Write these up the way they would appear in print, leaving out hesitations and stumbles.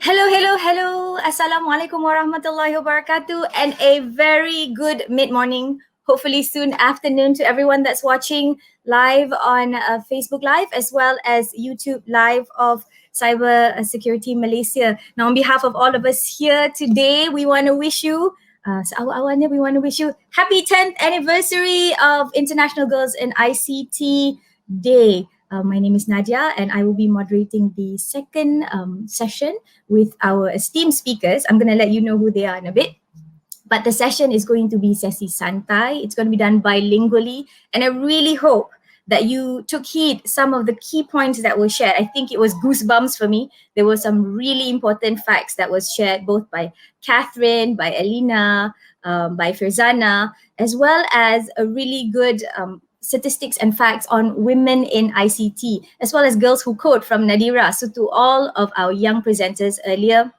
Hello, hello, hello. Assalamualaikum warahmatullahi wabarakatuh, and a very good mid-morning, hopefully soon afternoon to everyone that's watching live on Facebook Live as well as YouTube Live of Cyber Security Malaysia. Now, on behalf of all of us here today, we want to wish you we want to wish you happy 10th anniversary of International Girls in ICT Day. My name is Nadia, and I will be moderating the second session with our esteemed speakers. I'm going to let you know who they are in a bit. But the session is going to be sesi santai. It's going to be done bilingually. And I really hope that you took heed some of the key points that were shared. I think it was goosebumps for me. There were some really important facts that was shared both by Catherine, by Elena, by Firzana, as well as a really good statistics and facts on women in ICT, as well as girls who code from Nadira. So to all of our young presenters earlier,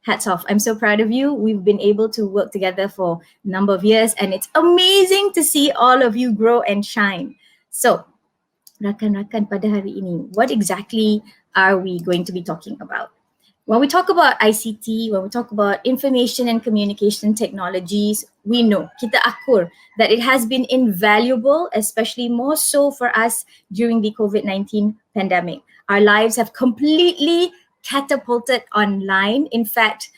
hats off. I'm so proud of you. We've been able to work together for a number of years, and it's amazing to see all of you grow and shine. So, rakan-rakan pada hari ini, what exactly are we going to be talking about? When we talk about ICT, when we talk about information and communication technologies, we know, kita akur, that it has been invaluable, especially more so for us during the COVID-19 pandemic. Our lives have completely catapulted online. In fact,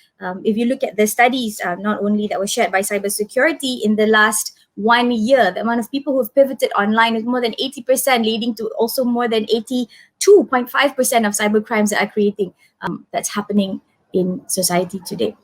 if you look at the studies, not only that were shared by cybersecurity in the last 1 year, the amount of people who have pivoted online is more than 80%, leading to also more than 82.5% of cyber crimes that are creating that's happening in society today.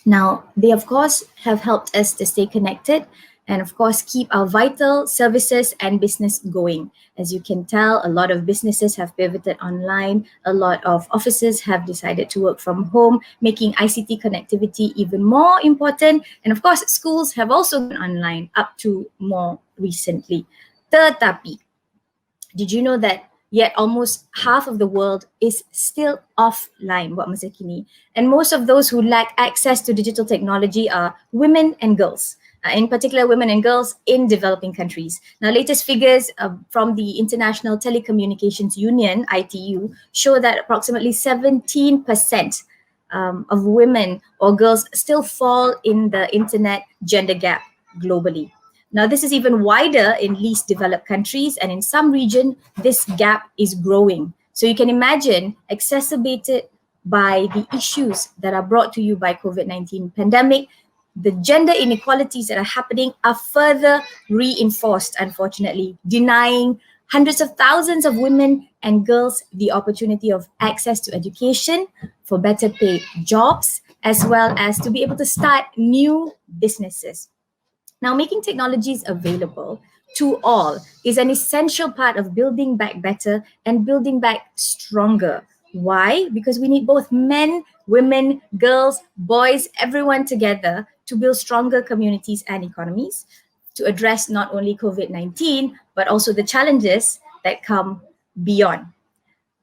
Now, they of course have helped us to stay connected and of course keep our vital services and business going. As you can tell, a lot of businesses have pivoted online, a lot of offices have decided to work from home, making ICT connectivity even more important. And of course, schools have also gone online up to more recently. Tetapi, did you know that yet almost half of the world is still offline buat masa kini? And most of those who lack access to digital technology are women and girls. In particular, women and girls in developing countries. Now, latest figures from the International Telecommunications Union, ITU, show that approximately 17% of women or girls still fall in the internet gender gap globally. Now, this is even wider in least developed countries, and in some region, this gap is growing. So you can imagine, exacerbated by the issues that are brought to you by COVID-19 pandemic, the gender inequalities that are happening are further reinforced, unfortunately, denying hundreds of thousands of women and girls the opportunity of access to education, for better paid jobs, as well as to be able to start new businesses. Now, making technologies available to all is an essential part of building back better and building back stronger. Why? Because we need both men, women, girls, boys, everyone together to build stronger communities and economies, to address not only COVID-19, but also the challenges that come beyond.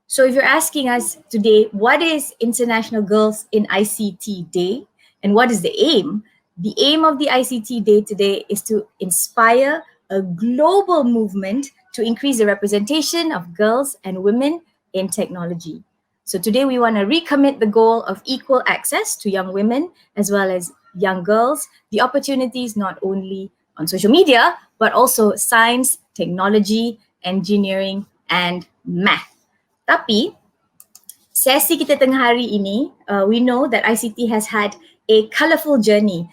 So if you're asking us today, what is International Girls in ICT Day and what is the aim? The aim of the ICT Day today is to inspire a global movement to increase the representation of girls and women in technology. So today we want to recommit the goal of equal access to young women as well as young girls, the opportunities not only on social media, but also science, technology, engineering, and math. Tapi, sesi kita tengah hari ini, we know that ICT has had a colourful journey.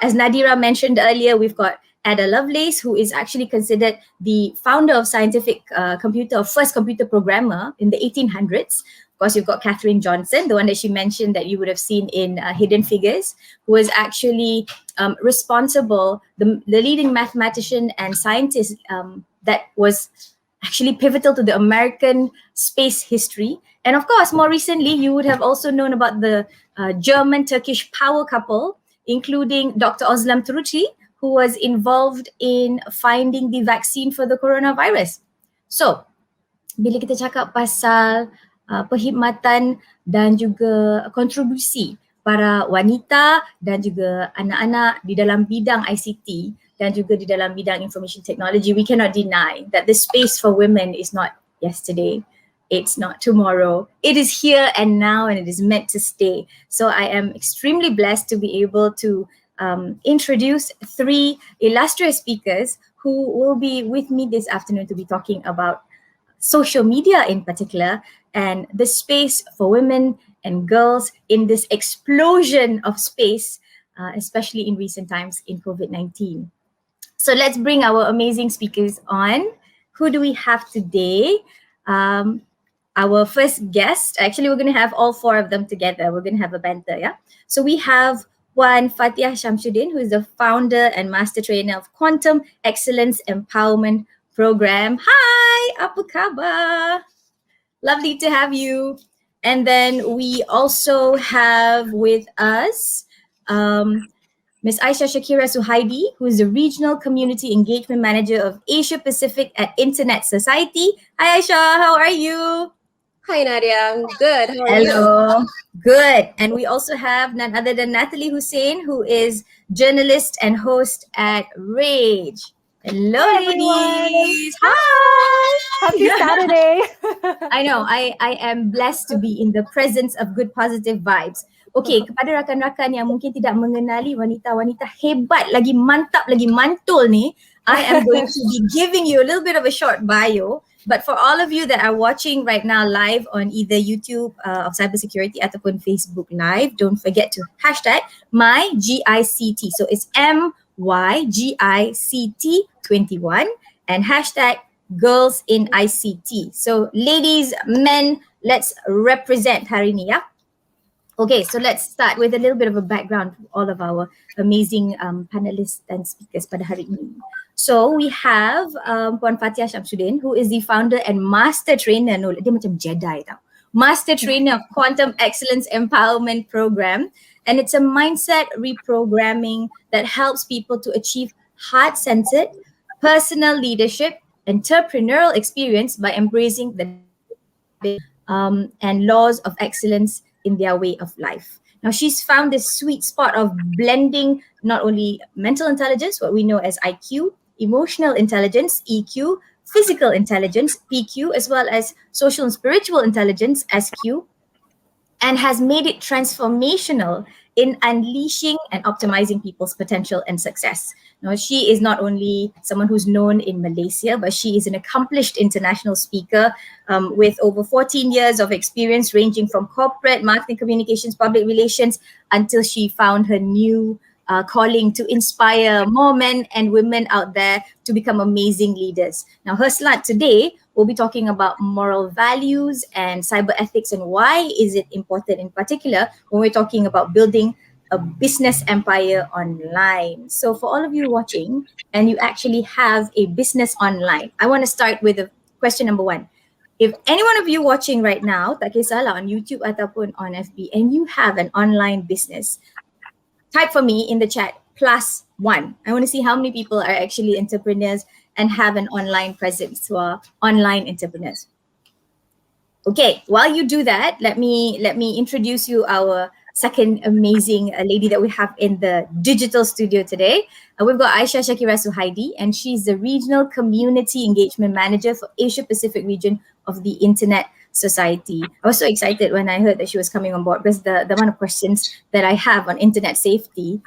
As Nadira mentioned earlier, we've got Ada Lovelace, who is actually considered the founder of scientific computer, or first computer programmer in the 1800s. Of course, you've got Catherine Johnson, the one that she mentioned that you would have seen in Hidden Figures, who was actually responsible, the leading mathematician and scientist that was actually pivotal to the American space history. And of course, more recently, you would have also known about the German-Turkish power couple, including Dr. Özlem Türeci, who was involved in finding the vaccine for the coronavirus. So, bila kita cakap pasal perkhidmatan dan juga kontribusi para wanita dan juga anak-anak di dalam bidang ICT dan juga di dalam bidang information technology, we cannot deny that the space for women is not yesterday. It's not tomorrow. It is here and now, and it is meant to stay. So I am extremely blessed to be able to introduce three illustrious speakers who will be with me this afternoon to be talking about social media in particular and the space for women and girls in this explosion of space, especially in recent times in COVID-19. So let's bring our amazing speakers on. Who do we have today? Um, our first guest, actually, we're going to have all four of them together. We're going to have a banter, yeah? So we have one Fatia Shamsuddin, who is the founder and master trainer of Quantum Excellence Empowerment Program. Hi, apa khabar? Lovely to have you. And then we also have with us Ms. Aisha Shakira Suhaidi, who is the Regional Community Engagement Manager of Asia Pacific at Internet Society. Hi Aisha, how are you? Hi Nadia, I'm good. How are you? Hello. Good. And we also have none other than Natalie Hussein, who is journalist and host at Rage. Hello, Hi, ladies. everyone. Hi. Happy Saturday. I know, I am blessed to be in the presence of good positive vibes. Okay, kepada rakan-rakan yang mungkin tidak mengenali wanita-wanita hebat, lagi mantap, lagi mantul ni, I am going to be giving you a little bit of a short bio. But for all of you that are watching right now live on either YouTube of cybersecurity ataupun Facebook Live, don't forget to hashtag MyGICT. So it's MYGICT21 and hashtag Girls in ICT. So ladies, men, let's represent hari ni, ya. Okay, so let's start with a little bit of a background for all of our amazing panelists and speakers pada hari ini. So we have Puan Fatia Shamsuddin, who is the founder and master trainer. No, dia macam Jedi tau. Master trainer of Quantum Excellence Empowerment Program. And it's a mindset reprogramming that helps people to achieve heart-centered personal leadership, entrepreneurial experience by embracing the and laws of excellence in their way of life. Now, she's found this sweet spot of blending not only mental intelligence, what we know as IQ, emotional intelligence, EQ, physical intelligence, PQ, as well as social and spiritual intelligence, SQ, and has made it transformational in unleashing and optimizing people's potential and success. Now, she is not only someone who's known in Malaysia, but she is an accomplished international speaker with over 14 years of experience ranging from corporate, marketing, communications, public relations, until she found her new calling to inspire more men and women out there to become amazing leaders. Now, her slot today will be talking about moral values and cyber ethics and why is it important in particular when we're talking about building a business empire online. So for all of you watching and you actually have a business online, I want to start with question number one. If any one of you watching right now, tak kisahlah on YouTube ataupun on FB, and you have an online business, type for me in the chat +1. I want to see how many people are actually entrepreneurs and have an online presence who are online entrepreneurs. Okay, while you do that, let me introduce you our second amazing lady that we have in the digital studio today. We've got Aisha Shakira Suhaidi, and she's the Regional Community Engagement Manager for Asia Pacific region of the Internet Society. I was so excited when I heard that she was coming on board because the amount of questions that I have on internet safety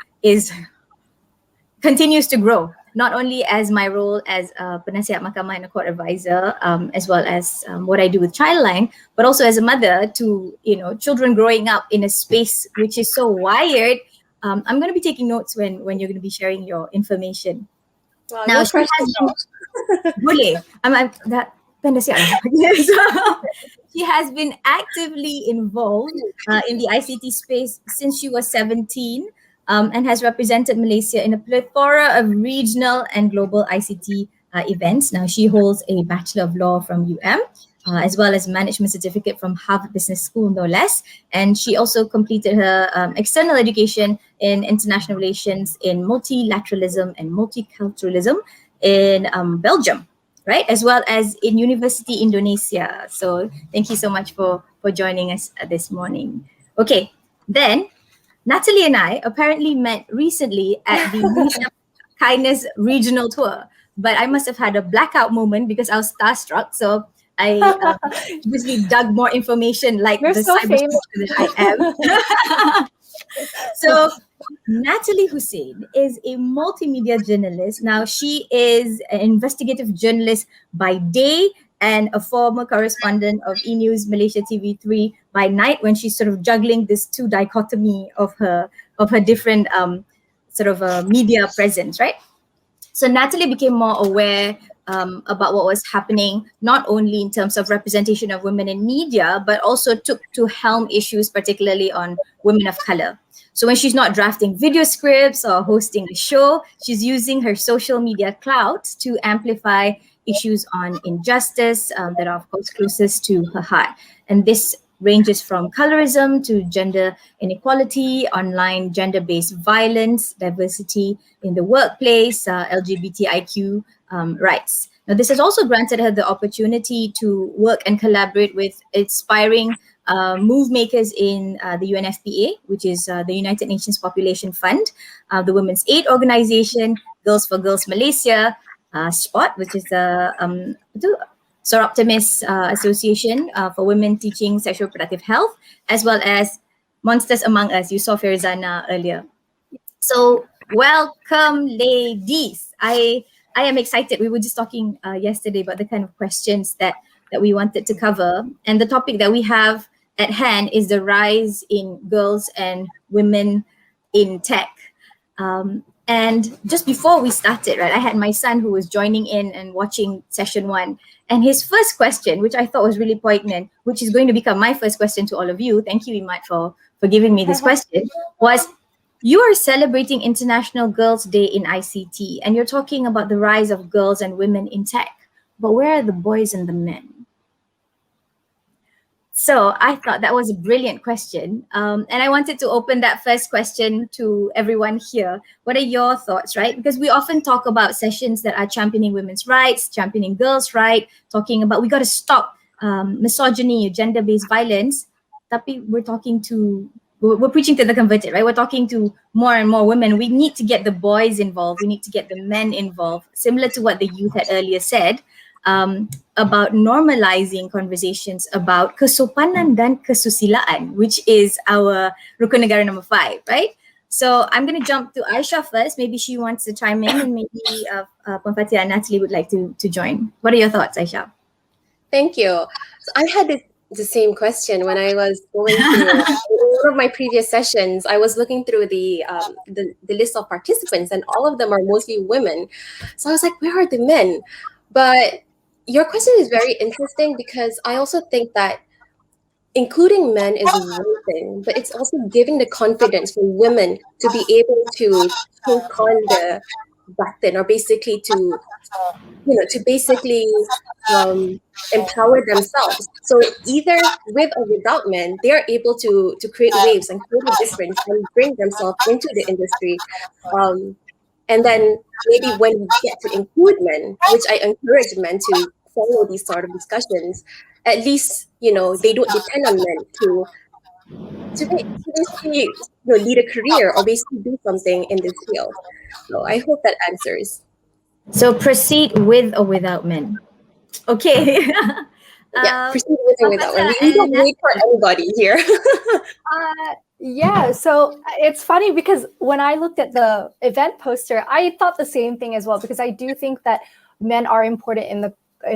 continues to grow, not only as my role as a penasihat mahkamah and a court advisor, as well as what I do with Childline, but also as a mother to children growing up in a space which is so wired. I'm going to be taking notes when you're going to be sharing your information. Wow, Now, no pressure. Boleh. That penasihat lah. So, she has been actively involved in the ICT space since she was 17. And has represented Malaysia in a plethora of regional and global ICT events. Now, she holds a Bachelor of Law from as well as Management Certificate from Harvard Business School, no less. And she also completed her external education in international relations, in multilateralism and multiculturalism in Belgium, right? As well as in University Indonesia. So thank you so much for joining us this morning. Okay, then Natalie and I apparently met recently at the Malaysia Kindness Regional Tour, but I must have had a blackout moment because I was starstruck. So I obviously dug more information like You're the so cyber famous. that I am. So Natalie Hussein is a multimedia journalist. Now, she is an investigative journalist by day and a former correspondent of E News Malaysia TV3 by night, when she's sort of juggling this two dichotomy of her different media presence, right? So Natalie became more aware about what was happening, not only in terms of representation of women in media, but also took to helm issues, particularly on women of color. So when she's not drafting video scripts or hosting the show, she's using her social media clout to amplify issues on injustice that are, of course, closest to her heart. And this ranges from colorism to gender inequality, online gender-based violence, diversity in the workplace, LGBTIQ rights. Now, this has also granted her the opportunity to work and collaborate with inspiring move makers in the UNFPA, which is the United Nations Population Fund, the Women's Aid Organization, Girls for Girls Malaysia, SPOT, which is the Soroptimist Association for Women Teaching Sexual Reproductive Health, as well as Monsters Among Us. You saw Farizana earlier. So welcome, ladies. I am excited. We were just talking yesterday about the kind of questions that we wanted to cover, and the topic that we have at hand is the rise in girls and women in tech. And just before we started, right, I had my son who was joining in and watching session one. And his first question, which I thought was really poignant, which is going to become my first question to all of you, thank you, Imad, for giving me this question, was you are celebrating International Girls' Day in ICT, and you're talking about the rise of girls and women in tech. But where are the boys and the men? So I thought that was a brilliant question. And I wanted to open that first question to everyone here. What are your thoughts, right? Because we often talk about sessions that are championing women's rights, championing girls' rights, talking about we got to stop misogyny, gender-based violence. Tapi we're preaching to the converted, right? We're talking to more and more women. We need to get the boys involved. We need to get the men involved, similar to what the youth had earlier said. About normalizing conversations about kesopanan dan kesusilaan, which is our rukun negara number 5, right? So I'm going to jump to Aisha first. Maybe she wants to chime in, and maybe Puan Fatia and Natalie would like to join. What are your thoughts, Aisha? Thank you. So I had the same question when I was going through one of my previous sessions. I was looking through the list of participants, and all of them are mostly women. So I was like, where are the men? But your question is very interesting, because I also think that including men is one thing, but it's also giving the confidence for women to be able to take on the button, or basically to basically empower themselves. So either with or without men, they are able to create waves and create a difference and bring themselves into the industry. And then maybe when we get to include men, which I encourage men to follow these sort of discussions, at least they don't depend on men to basically lead a career or basically do something in this field. So I hope that answers. So proceed with or without men. Okay. Yeah, proceed with or without men. We don't wait for anybody here. Yeah, so it's funny because when I looked at the event poster, I thought the same thing as well, because I do think that men are important in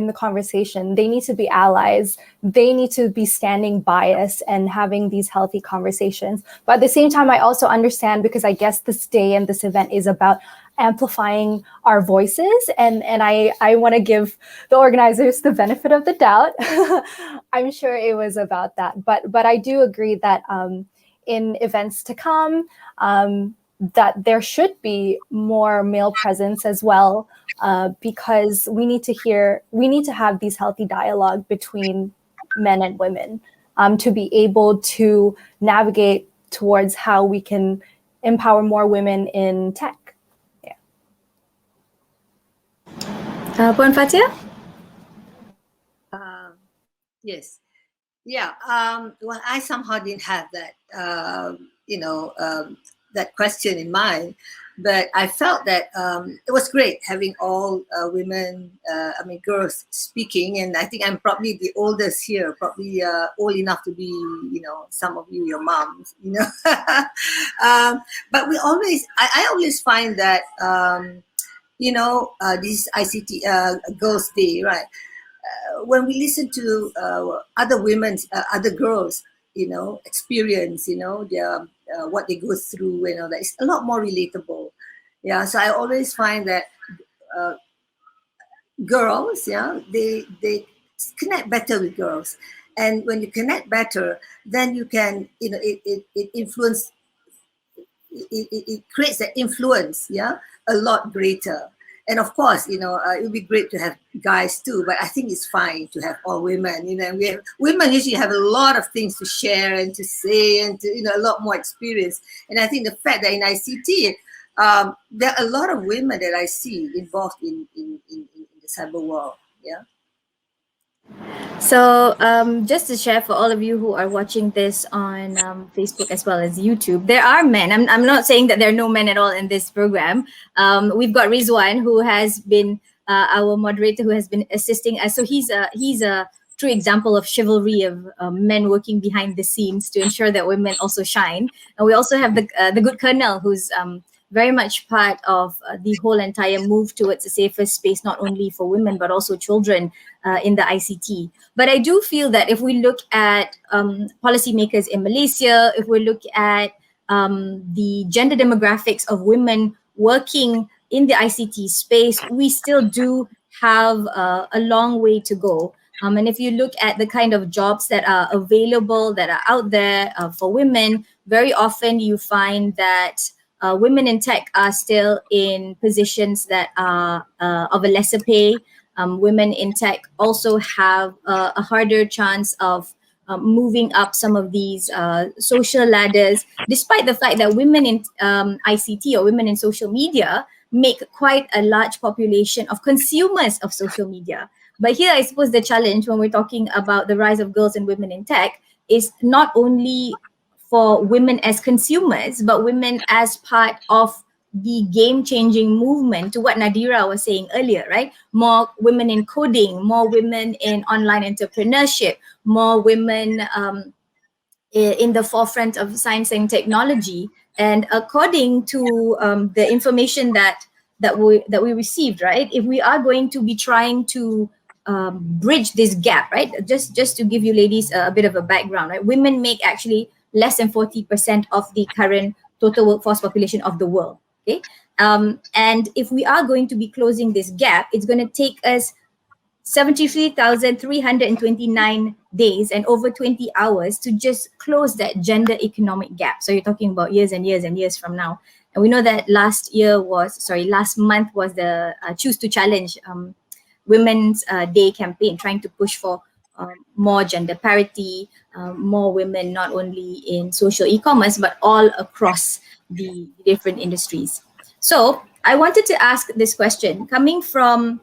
the conversation. They need to be allies. They need to be standing by us and having these healthy conversations. But at the same time, I also understand, because I guess this day and this event is about amplifying our voices, and I want to give the organizers the benefit of the doubt. I'm sure it was about that, but I do agree that in events to come, that there should be more male presence as well, because we need to have these healthy dialogue between men and women, to be able to navigate towards how we can empower more women in tech. Puan Fatia? Yes. Yeah. Well, I somehow didn't have that, that question in mind. But I felt that it was great having all women, girls speaking. And I think I'm probably the oldest here, probably old enough to be, some of you, your moms, but I always find that, this ICT Girls' Day, right? When we listen to other women's, other girls, experience, their what they go through, that is a lot more relatable. Yeah, so I always find that uh, girls, yeah, they connect better with girls, and when you connect better, then you can, it influence, it creates that influence, yeah, a lot greater. And of course, it would be great to have guys too, but I think it's fine to have all women. Women usually have a lot of things to share and to say, and to, a lot more experience. And I think the fact that in ICT, there are a lot of women that I see involved in the cyber world. Yeah. So, just to share for all of you who are watching this on Facebook as well as YouTube, there are men. I'm not saying that there are no men at all in this program. We've got Rizwan, who has been our moderator, who has been assisting us. So he's a true example of chivalry of men working behind the scenes to ensure that women also shine. And we also have the good Colonel, who's very much part of the whole entire move towards a safer space, not only for women but also children in the ICT. But I do feel that if we look at policymakers in Malaysia, if we look at the gender demographics of women working in the ICT space, we still do have a long way to go. And if you look at the kind of jobs that are available, that are out there for women, very often you find that women in tech are still in positions that are of a lesser pay. Women in tech also have a harder chance of moving up some of these social ladders, despite the fact that women in ICT or women in social media make quite a large population of consumers of social media. But here, I suppose the challenge when we're talking about the rise of girls and women in tech is not only for women as consumers, but women as part of the game changing movement, to what Nadira was saying earlier, right? More women in coding, more women in online entrepreneurship, more women in the forefront of science and technology. And according to the information that we received, right, if we are going to be trying to bridge this gap, right, just to give you ladies a bit of a background, right, women make actually less than 40% of the current total workforce population of the world. Okay, and if we are going to be closing this gap, it's going to take us 73,329 days and over 20 hours to just close that gender economic gap. So you're talking about years and years and years from now. And we know that last month was the Choose to Challenge Women's Day campaign, trying to push for more gender parity, more women, not only in social e-commerce, but all across the different industries. So I wanted to ask this question coming from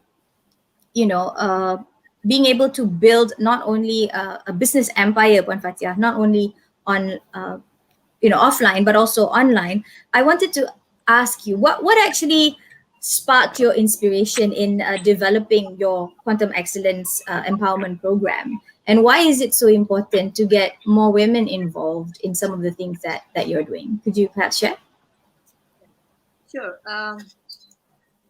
being able to build not only a business empire, Puan Fatia, not only on offline but also online. I wanted to ask you what actually sparked your inspiration in developing your quantum excellence empowerment program, and why is it so important to get more women involved in some of the things that you're doing? Could you perhaps share? Sure.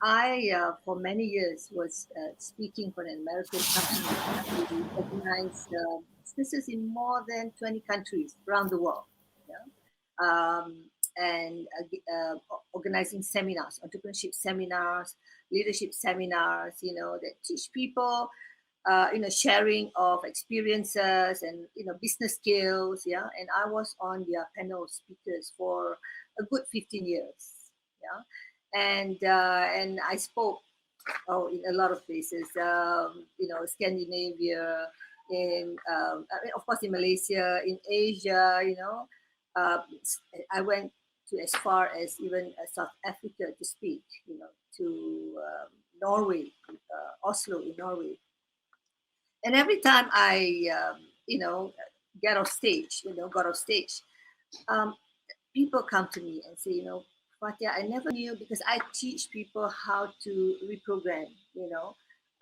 I, for many years, was speaking for an American company who organized businesses in more than 20 countries around the world. Yeah? And organizing seminars, entrepreneurship seminars, leadership seminars, that teach people, sharing of experiences and, business skills. Yeah. And I was on their panel of speakers for a good 15 years. Yeah. And I spoke in a lot of places, Scandinavia, of course in Malaysia, in Asia, uh, I went to as far as even South Africa to speak, to Norway, Oslo in Norway. And every time I, got off stage, um, people come to me and say, Fatia, I never knew because I teach people how to reprogram,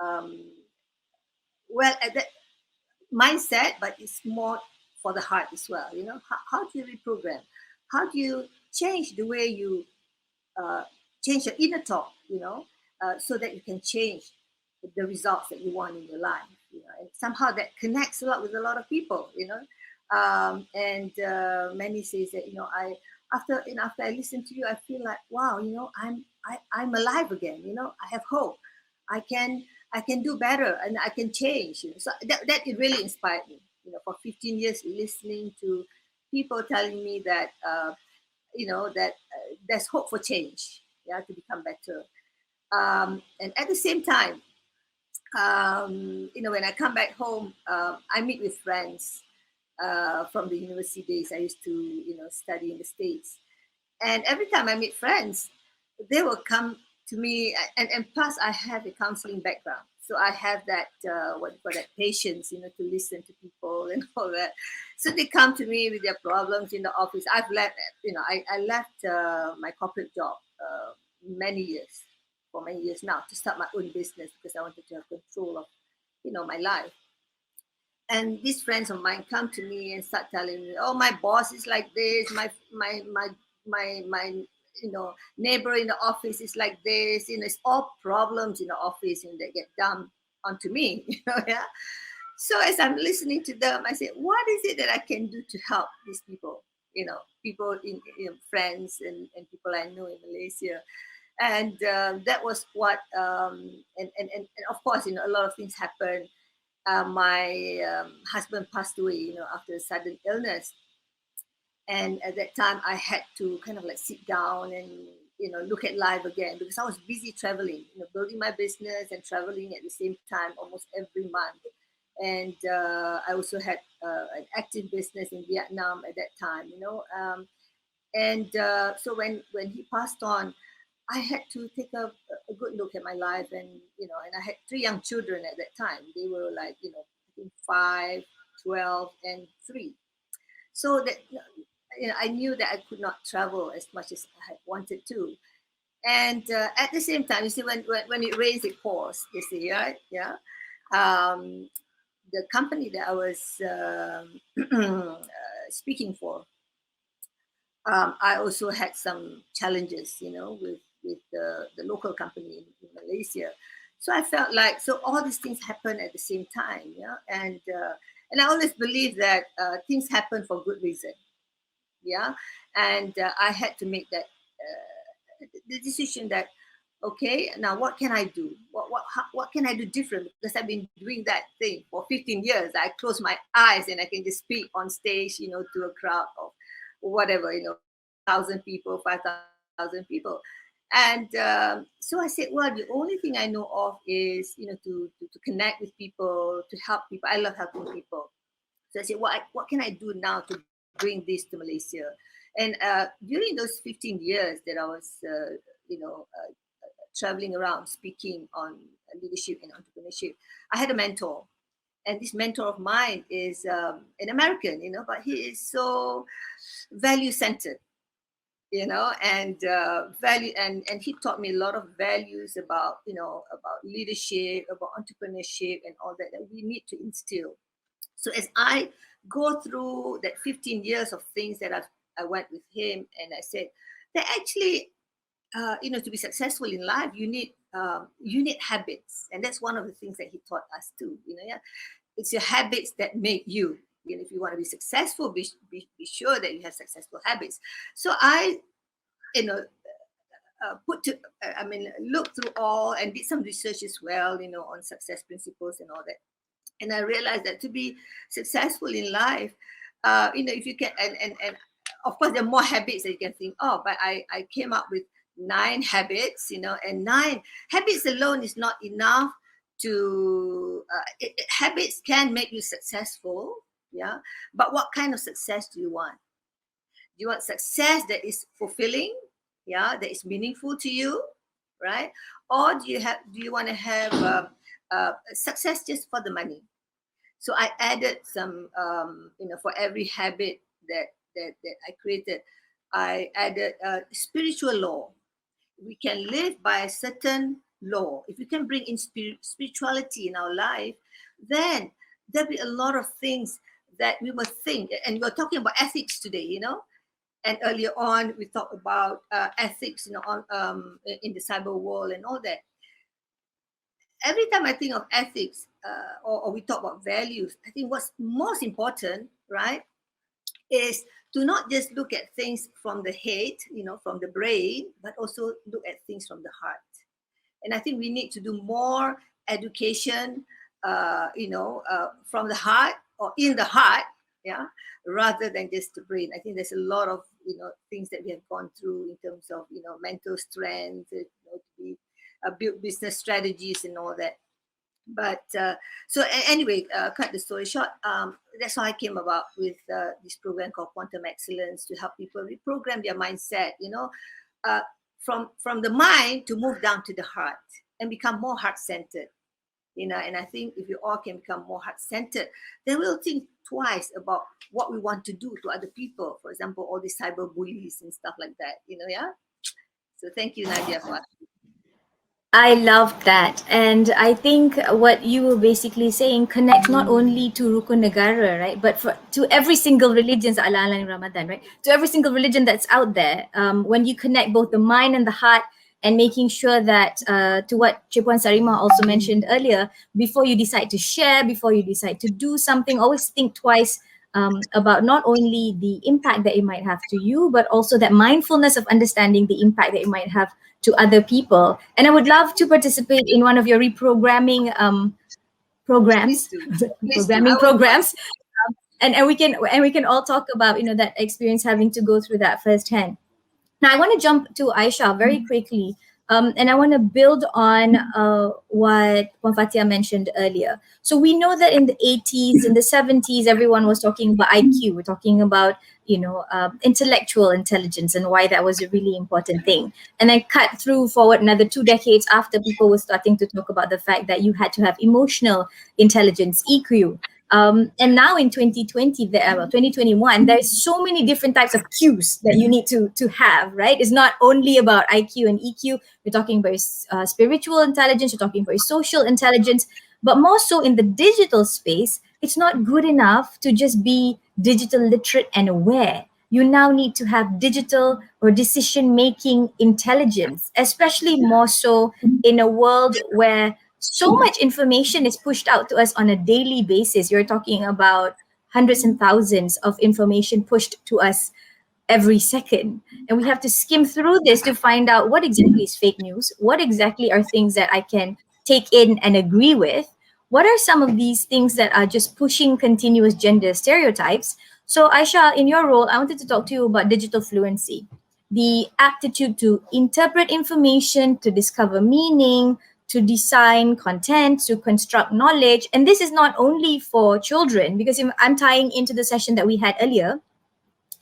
um, well, at that mindset, but it's more for the heart as well. How do you reprogram? How do you change the way you uh, change your inner talk, so that you can change the results that you want in your life. And somehow that connects a lot with a lot of people. And many says that after I listen to you, I feel like wow, I'm alive again. I have hope. I can I can do better and I can change. So that it really inspired me. For 15 years listening to people telling me that there's hope for change, yeah, to become better. And at the same time, when I come back home, I meet with friends from the university days I used to, study in the States. And every time I meet friends, they will come to me, and plus I have a counseling background, so I have that what you call that patience, to listen to people and all that. So they come to me with their problems in the office. I've left, I left my corporate job many years, for many years now, to start my own business because I wanted to have control of, my life. And these friends of mine come to me and start telling me, "Oh, my boss is like this. My neighbor in the office is like this. It's all problems in the office, and they get dumped onto me." Yeah. So as I'm listening to them, I say, "What is it that I can do to help these people? People friends and people I know in Malaysia." And that was what and of course, a lot of things happen. My husband passed away, after a sudden illness. And at that time, I had to kind of like sit down and, look at life again because I was busy traveling, building my business and traveling at the same time almost every month. And I also had an active business in Vietnam at that time, and so when he passed on, I had to take a good look at my life, and I had three young children at that time. They were like, I think 5, 12, and 3. So that I knew that I could not travel as much as I had wanted to. And at the same time, you see, when it rains, it pours. You see, right? Yeah. Um, the company that I was speaking for, I also had some challenges, with the local company in Malaysia. So I felt like all these things happen at the same time, yeah. And I always believe that things happen for good reason, yeah. And I had to make that the decision that okay, now what can I do? What can I do different? Because I've been doing that thing for 15 years. I close my eyes and I can just speak on stage, to a crowd of whatever, 1,000 people, 5,000 people. And so I said, well, the only thing I know of is, to connect with people, to help people. I love helping people. So I said, what can I do now to bring this to Malaysia? And during those 15 years that I was, traveling around speaking on leadership and entrepreneurship, I had a mentor. And this mentor of mine is an American, but he is so value centered, and value, and he taught me a lot of values about, about leadership, about entrepreneurship, and all that we need to instill. So as I go through that 15 years of things that I went with him, and I said that actually, to be successful in life, you need habits, and that's one of the things that he taught us too. Yeah, it's your habits that make you. If you want to be successful, be sure that you have successful habits. So I, you know, looked through all and did some research as well, on success principles and all that. And I realized that to be successful in life, if you can, and of course there are more habits that you can think of, but I came up with 9 habits, and 9 habits alone is not enough to habits can make you successful, yeah. But what kind of success do you want? Do you want success that is fulfilling, yeah, that is meaningful to you, right? Or do you want to have success just for the money? So I added some, for every habit that I created, I added spiritual law. We can live by a certain law. If we can bring in spirituality in our life, then there'll be a lot of things that we will think. And we're talking about ethics today, and earlier on we talked about ethics, in the cyber world and all that. Every time I think of ethics, or we talk about values, I think what's most important, right, is to not just look at things from the head, from the brain, but also look at things from the heart. And I think we need to do more education, from the heart or in the heart, yeah, rather than just the brain. I think there's a lot of things that we have gone through in terms of mental strength, build business strategies and all that. But anyway, cut the story short, that's how I came about with this program called Quantum Excellence, to help people reprogram their mindset, from the mind to move down to the heart and become more heart-centered. And I think if we all can become more heart-centered, then we'll think twice about what we want to do to other people. For example, all these cyber bullies and stuff like that, yeah. So thank you, Nadia, for asking. I loved that. And I think what you were basically saying connects not only to Rukun Negara, right? But to every single religion, ala-ala ni Ramadan, right? To every single religion that's out there, when you connect both the mind and the heart, and making sure that, to what Cipuan Sarima also mentioned earlier, before you decide to share, before you decide to do something, always think twice about not only the impact that it might have to you, but also that mindfulness of understanding the impact that it might have to other people. And I would love to participate in one of your reprogramming programs, programming programs, and we can all talk about that experience, having to go through that firsthand. Now I want to jump to Aisha very quickly. And I want to build on what Puan Fatia mentioned earlier. So we know that in the 80s, in the 70s, everyone was talking about IQ. We're talking about, intellectual intelligence and why that was a really important thing. And then cut through forward another 2 decades after, people were starting to talk about the fact that you had to have emotional intelligence, EQ. And now in 2020, 2021, there's so many different types of cues that you need to have, right? It's not only about IQ and EQ. We're talking about spiritual intelligence, you're talking about social intelligence, but more so in the digital space, it's not good enough to just be digital literate and aware. You now need to have digital or decision-making intelligence, especially more so in a world where so much information is pushed out to us on a daily basis. You're talking about hundreds and thousands of information pushed to us every second. And we have to skim through this to find out what exactly is fake news, what exactly are things that I can take in and agree with, what are some of these things that are just pushing continuous gender stereotypes. So Aisha, in your role, I wanted to talk to you about digital fluency, the aptitude to interpret information, to discover meaning, to design content, to construct knowledge. And this is not only for children, because I'm tying into the session that we had earlier.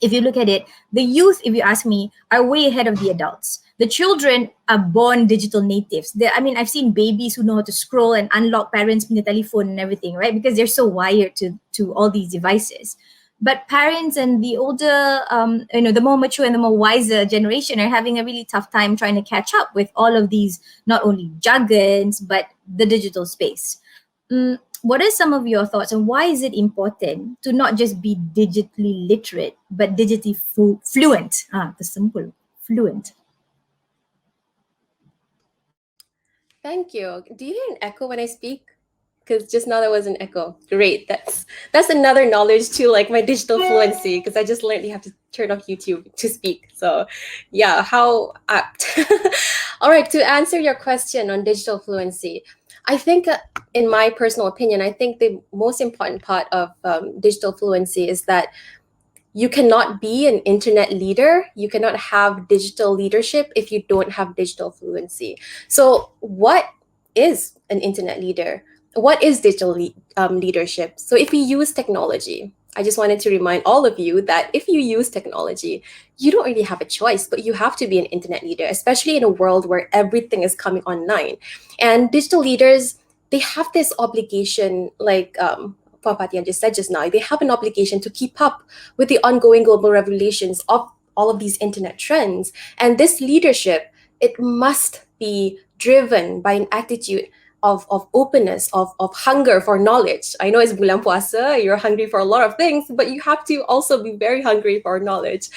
If you look at it, the youth, if you ask me, are way ahead of the adults. The children are born digital natives. I've seen babies who know how to scroll and unlock parents' telephone and everything, right? Because they're so wired to all these devices. But parents and the older, the more mature and the more wiser generation are having a really tough time trying to catch up with all of these, not only jargons, but the digital space. What are some of your thoughts on why is it important to not just be digitally literate, but digitally fluent? The simple, fluent. Thank you. Do you hear an echo when I speak? Because just now there was an echo. Great. That's another knowledge too, like my digital fluency, because I just learned you have to turn off YouTube to speak. So yeah, how apt. All right, to answer your question on digital fluency, I think, in my personal opinion, I think the most important part of digital fluency is that you cannot be an internet leader. You cannot have digital leadership if you don't have digital fluency. So what is an internet leader? What is digital leadership? So if we use technology, I just wanted to remind all of you that if you use technology, you don't really have a choice, but you have to be an internet leader, especially in a world where everything is coming online. And digital leaders, they have this obligation, like Puan Fatia just said just now, they have an obligation to keep up with the ongoing global revolutions of all of these internet trends. And this leadership, it must be driven by an attitude of openness, of hunger for knowledge. I know it's bulan puasa, you're hungry for a lot of things, but you have to also be very hungry for knowledge.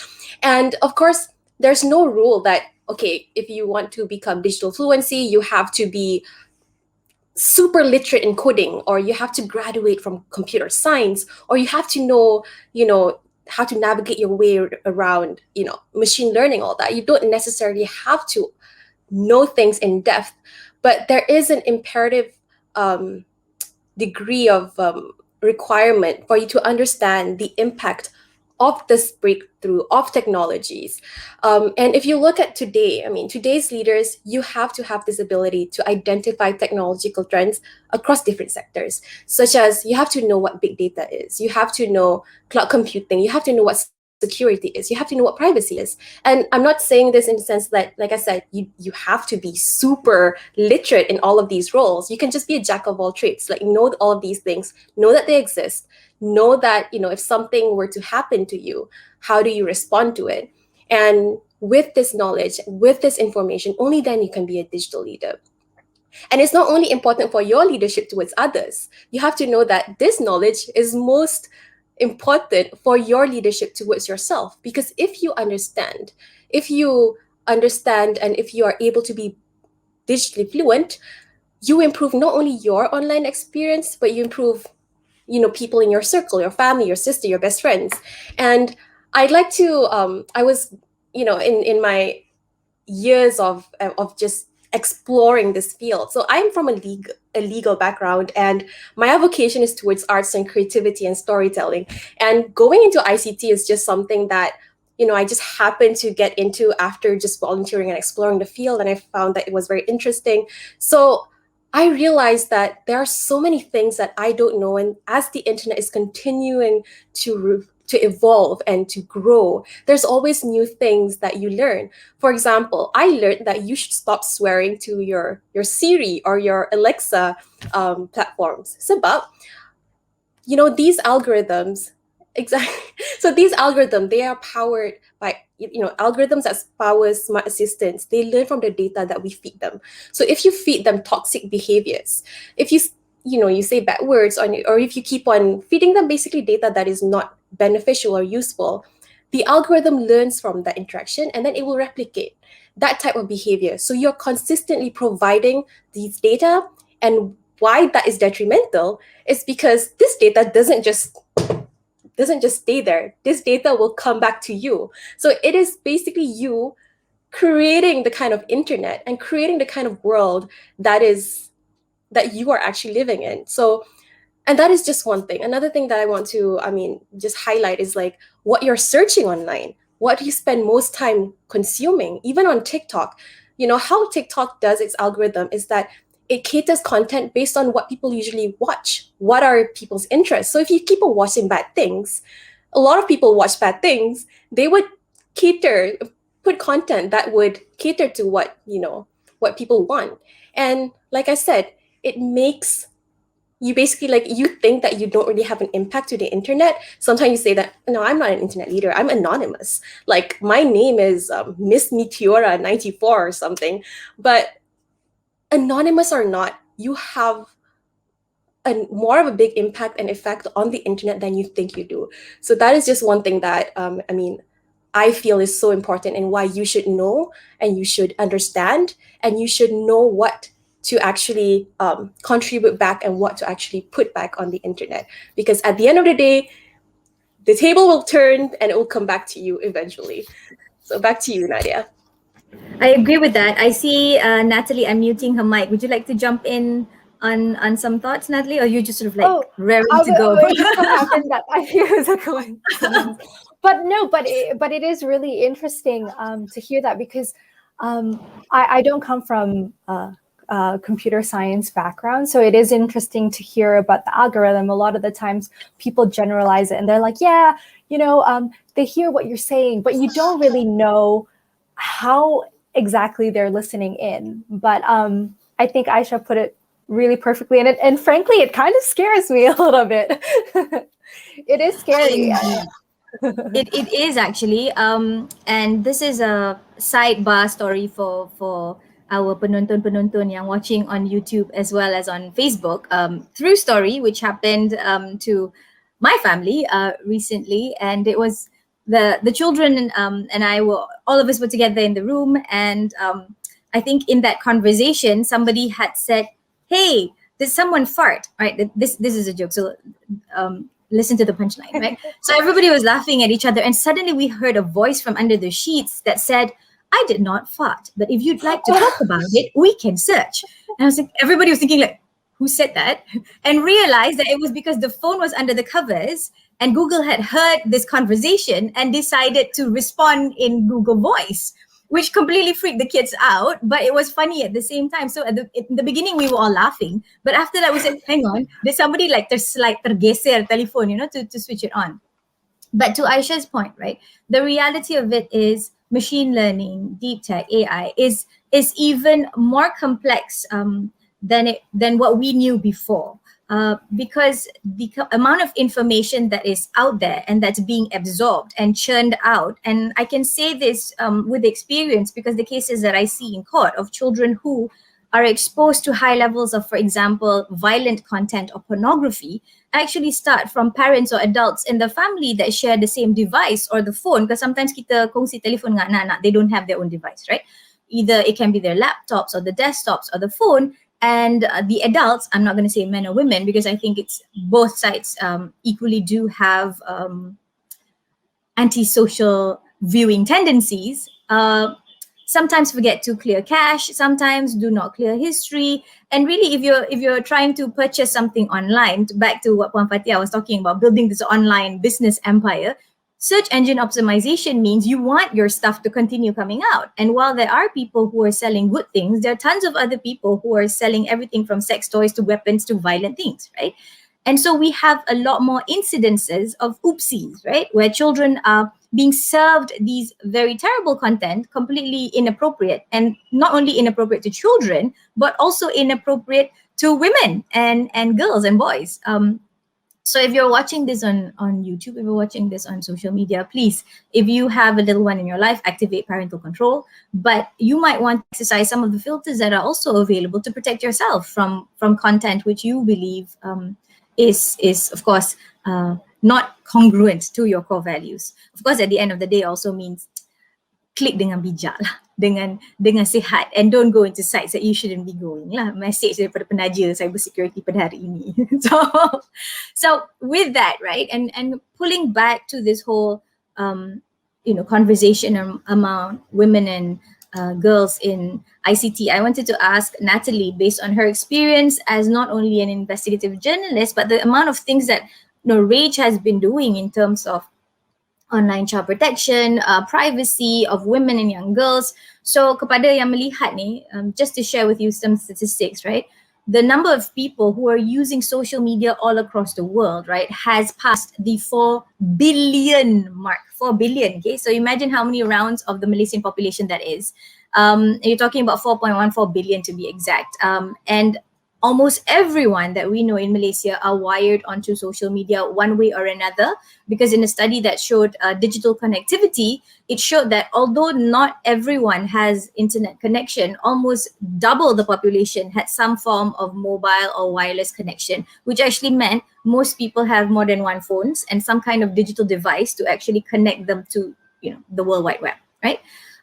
And of course, there's no rule that, okay, if you want to become digital fluency, you have to be super literate in coding, or you have to graduate from computer science, or you have to know, how to navigate your way around, machine learning, all that. You don't necessarily have to know things in depth, but there is an imperative degree of requirement for you to understand the impact of this breakthrough of technologies. And if you look at today, today's leaders, you have to have this ability to identify technological trends across different sectors, such as you have to know what big data is, you have to know cloud computing, you have to know what security is, you have to know what privacy is. And I'm not saying this in the sense that, like I said, you have to be super literate in all of these roles. You can just be a jack of all trades, like know all of these things, know that they exist, know that, if something were to happen to you, how do you respond to it? And with this knowledge, with this information, only then you can be a digital leader. And it's not only important for your leadership towards others. You have to know that this knowledge is most important for your leadership towards yourself. Because if you understand, and if you are able to be digitally fluent, you improve not only your online experience, but you improve, people in your circle, your family, your sister, your best friends. And I'd like to, I was, in my years of just exploring this field. So I'm from a legal background, and my avocation is towards arts and creativity and storytelling. And going into ICT is just something that, I just happened to get into after just volunteering and exploring the field, and I found that it was very interesting. So I realized that there are so many things that I don't know, and as the internet is continuing to evolve and to grow, there's always new things that you learn. For example, I learned that you should stop swearing to your Siri or your Alexa platforms. Sebab, these algorithms, exactly. So these algorithms, they are powered by, algorithms that power smart assistants. They learn from the data that we feed them. So if you feed them toxic behaviors, if you say bad words, or if you keep on feeding them basically data that is not beneficial or useful, the algorithm learns from that interaction, and then it will replicate that type of behavior. So you're consistently providing these data, and why that is detrimental is because this data doesn't just stay there. This data will come back to you. So it is basically you creating the kind of internet and creating the kind of world that you are actually living in. So, and that is just one thing. Another thing that I want to, just highlight is like what you're searching online, what you spend most time consuming, even on TikTok. How TikTok does its algorithm is that it caters content based on what people usually watch. What are people's interests? So if you keep on watching bad things, a lot of people watch bad things, they would put content that would cater to what people want. And like I said, it makes you basically, like, you think that you don't really have an impact to the internet. Sometimes you say that, no, I'm not an internet leader, I'm anonymous. Like, my name is Miss Meteora 94 or something. But anonymous or not, you have more of a big impact and effect on the internet than you think you do. So that is just one thing that I feel is so important, and why you should know, and you should understand, and you should know what to actually contribute back and what to actually put back on the internet. Because at the end of the day, the table will turn and it will come back to you eventually. So back to you, Nadia. I agree with that. I see Natalie unmuting her mic. Would you like to jump in on some thoughts, Natalie, or you just sort of like raring to go? It just so happened that I think it was a coincidence. But it is really interesting to hear that, because I don't come from computer science background, so it is interesting to hear about the algorithm. A lot of the times people generalize it and they're like, yeah, they hear what you're saying, but you don't really know how exactly they're listening in. But I think Aisha put it really perfectly, and frankly, it kind of scares me a little bit. It is scary. It is actually, and this is a sidebar story for our penonton yang watching on YouTube as well as on Facebook. Through story which happened to my family recently, and it was the children and I were, all of us were together in the room, and I think in that conversation somebody had said, "Hey, did someone fart?" Right? This is a joke, so listen to the punchline, right? So everybody was laughing at each other, and suddenly we heard a voice from under the sheets that said, "I did not fart, but if you'd like to talk about it, we can search." And I was like, everybody was thinking like, who said that? And realized that it was because the phone was under the covers and Google had heard this conversation and decided to respond in Google Voice, which completely freaked the kids out, but it was funny at the same time. So in the beginning, we were all laughing, but after that, we said, "Hang on, did somebody like tergeser telephone, to switch it on?" But to Aisha's point, right? The reality of it is machine learning, deep tech, AI is even more complex than what we knew before. Because the amount of information that is out there and that's being absorbed and churned out, and I can say this with experience because the cases that I see in court of children who are exposed to high levels of, for example, violent content or pornography, actually start from parents or adults in the family that share the same device or the phone. Because sometimes kita kongsi telefon dengan anak-anak, they don't have their own device, right? Either it can be their laptops or the desktops or the phone. And the adults, I'm not going to say men or women because I think it's both sides equally do have antisocial viewing tendencies. Sometimes forget to clear cache, sometimes do not clear history. And really, if you're trying to purchase something online, back to what Puan Fatia was talking about, building this online business empire, search engine optimization means you want your stuff to continue coming out. And while there are people who are selling good things, there are tons of other people who are selling everything from sex toys to weapons to violent things, right? And so we have a lot more incidences of oopsies, right? Where children are being served these very terrible content, completely inappropriate, and not only inappropriate to children, but also inappropriate to women and girls and boys. So if you're watching this on YouTube, if you're watching this on social media, please, if you have a little one in your life, activate parental control. But you might want to exercise some of the filters that are also available to protect yourself from content which you believe is of course not congruent to your core values. Of course, at the end of the day, also means klik dengan bijak lah, dengan sihat, and don't go into sites that you shouldn't be going lah. Message daripada penaja cyber security pada hari ini. So with that, right, and pulling back to this whole conversation among women and girls in ICT, I wanted to ask Natalie, based on her experience as not only an investigative journalist, but the amount of things that Rage has been doing in terms of online child protection, privacy of women and young girls. So kepada yang melihat ni, just to share with you some statistics, right? The number of people who are using social media all across the world, right, has passed the 4 billion mark. 4 billion, okay? So imagine how many rounds of the Malaysian population that is. You're talking about 4.14 billion to be exact. And almost everyone that we know in Malaysia are wired onto social media one way or another, because in a study that showed digital connectivity, it showed that although not everyone has internet connection, almost double the population had some form of mobile or wireless connection, which actually meant most people have more than one phones and some kind of digital device to actually connect them to the World Wide Web, right?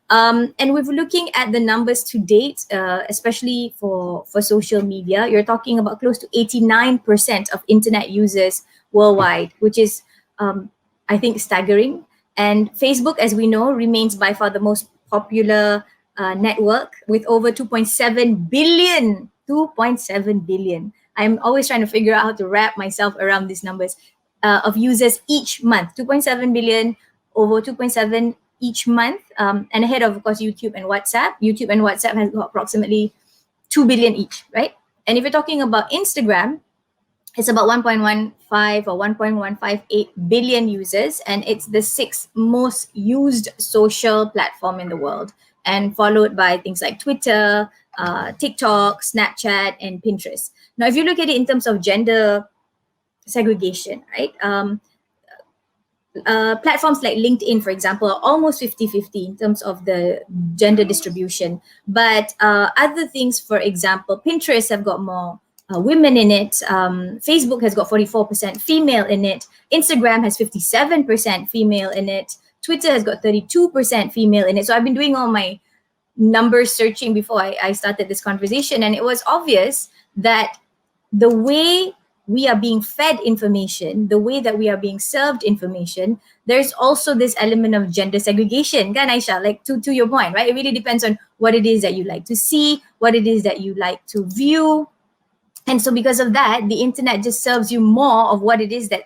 And we're looking at the numbers to date, especially for social media. You're talking about close to 89% of internet users worldwide, which is, I think, staggering. And Facebook, as we know, remains by far the most popular network with over 2.7 billion. 2.7 billion. I'm always trying to figure out how to wrap myself around these numbers of users each month. 2.7 billion, over 2.7 each month, and ahead of course, YouTube and WhatsApp. YouTube and WhatsApp has got approximately 2 billion each, right? And if you're talking about Instagram, it's about 1.15 or 1.158 billion users, and it's the 6th most used social platform in the world, and followed by things like Twitter, TikTok, Snapchat, and Pinterest. Now, if you look at it in terms of gender segregation, right? platforms like LinkedIn, for example, are almost 50-50 in terms of the gender distribution. But other things, for example, Pinterest have got more women in it. Facebook has got 44% female in it. Instagram has 57% female in it. Twitter has got 32% female in it. So I've been doing all my numbers searching before I started this conversation, and it was obvious that the way we are being fed information, the way that we are being served information, there's also this element of gender segregation. Kan Aisha, like to your point, right? It really depends on what it is that you like to see, what it is that you like to view. And so because of that, the internet just serves you more of what it is that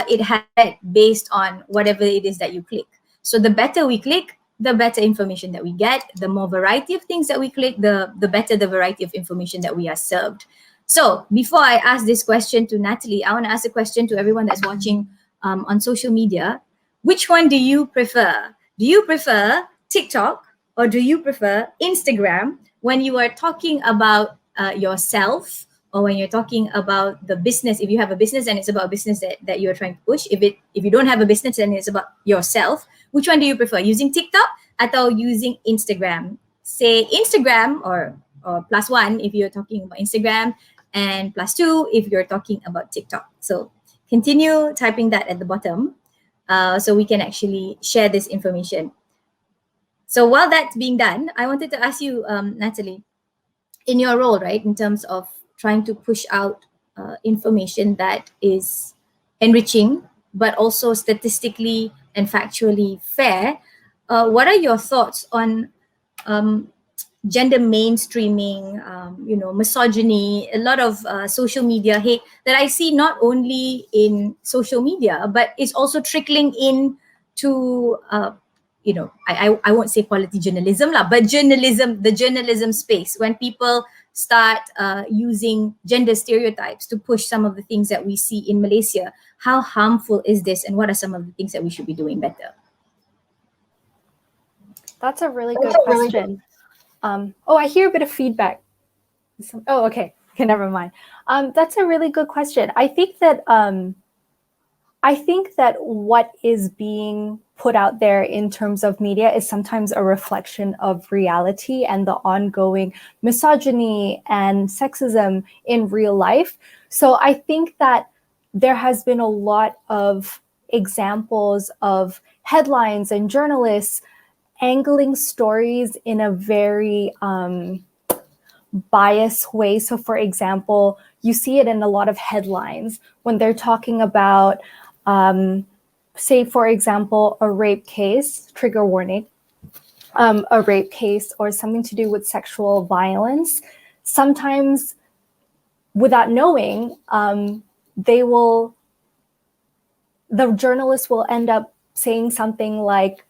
it has based on whatever it is that you click. So the better we click, the better information that we get. The more variety of things that we click, the better the variety of information that we are served. So before I ask this question to Natalie, I want to ask a question to everyone that's watching on social media. Which one do you prefer? Do you prefer TikTok or do you prefer Instagram when you are talking about yourself, or when you're talking about the business? If you have a business and it's about a business that you're trying to push, if you don't have a business and it's about yourself, which one do you prefer, using TikTok atau using Instagram? Say Instagram, or +1 if you're talking about Instagram, and +2 if you're talking about TikTok. So continue typing that at the bottom so we can actually share this information. So while that's being done, I wanted to ask you, Natalie, in your role, right, in terms of trying to push out information that is enriching, but also statistically and factually fair, what are your thoughts on gender mainstreaming, misogyny, a lot of social media hate that I see not only in social media, but it's also trickling in to, I won't say quality journalism, but journalism, the journalism space, when people start using gender stereotypes to push some of the things that we see in Malaysia. How harmful is this, and what are some of the things that we should be doing better? That's a really good question. I hear a bit of feedback. Oh, okay. Okay, never mind. That's a really good question. I think that what is being put out there in terms of media is sometimes a reflection of reality and the ongoing misogyny and sexism in real life. So I think that there has been a lot of examples of headlines and journalists angling stories in a very biased way. So for example, you see it in a lot of headlines when they're talking about, say, for example, a rape case, trigger warning, a rape case or something to do with sexual violence. Sometimes without knowing, the journalist will end up saying something like,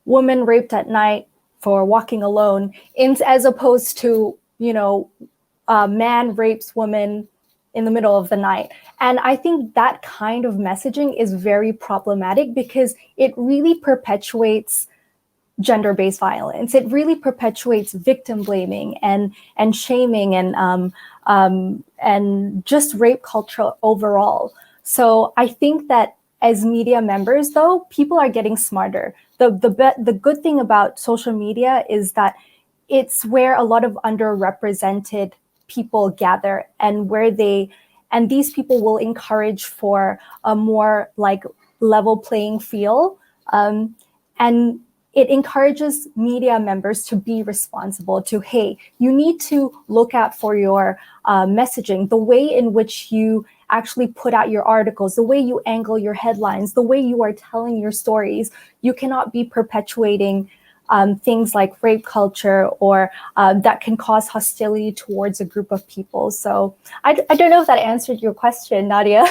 woman raped at night for walking alone, as opposed to, man rapes woman in the middle of the night. And I think that kind of messaging is very problematic because it really perpetuates gender-based violence. It really perpetuates victim blaming and shaming and just rape culture overall. So I think that as media members, though, people are getting smarter. The good thing about social media is that it's where a lot of underrepresented people gather, and these people will encourage for a more like level playing field, and it encourages media members to be responsible, to, hey, you need to look out for your messaging, the way in which you actually put out your articles, the way you angle your headlines, the way you are telling your stories. You cannot be perpetuating things like rape culture or that can cause hostility towards a group of people. So I don't know if that answered your question, Nadia.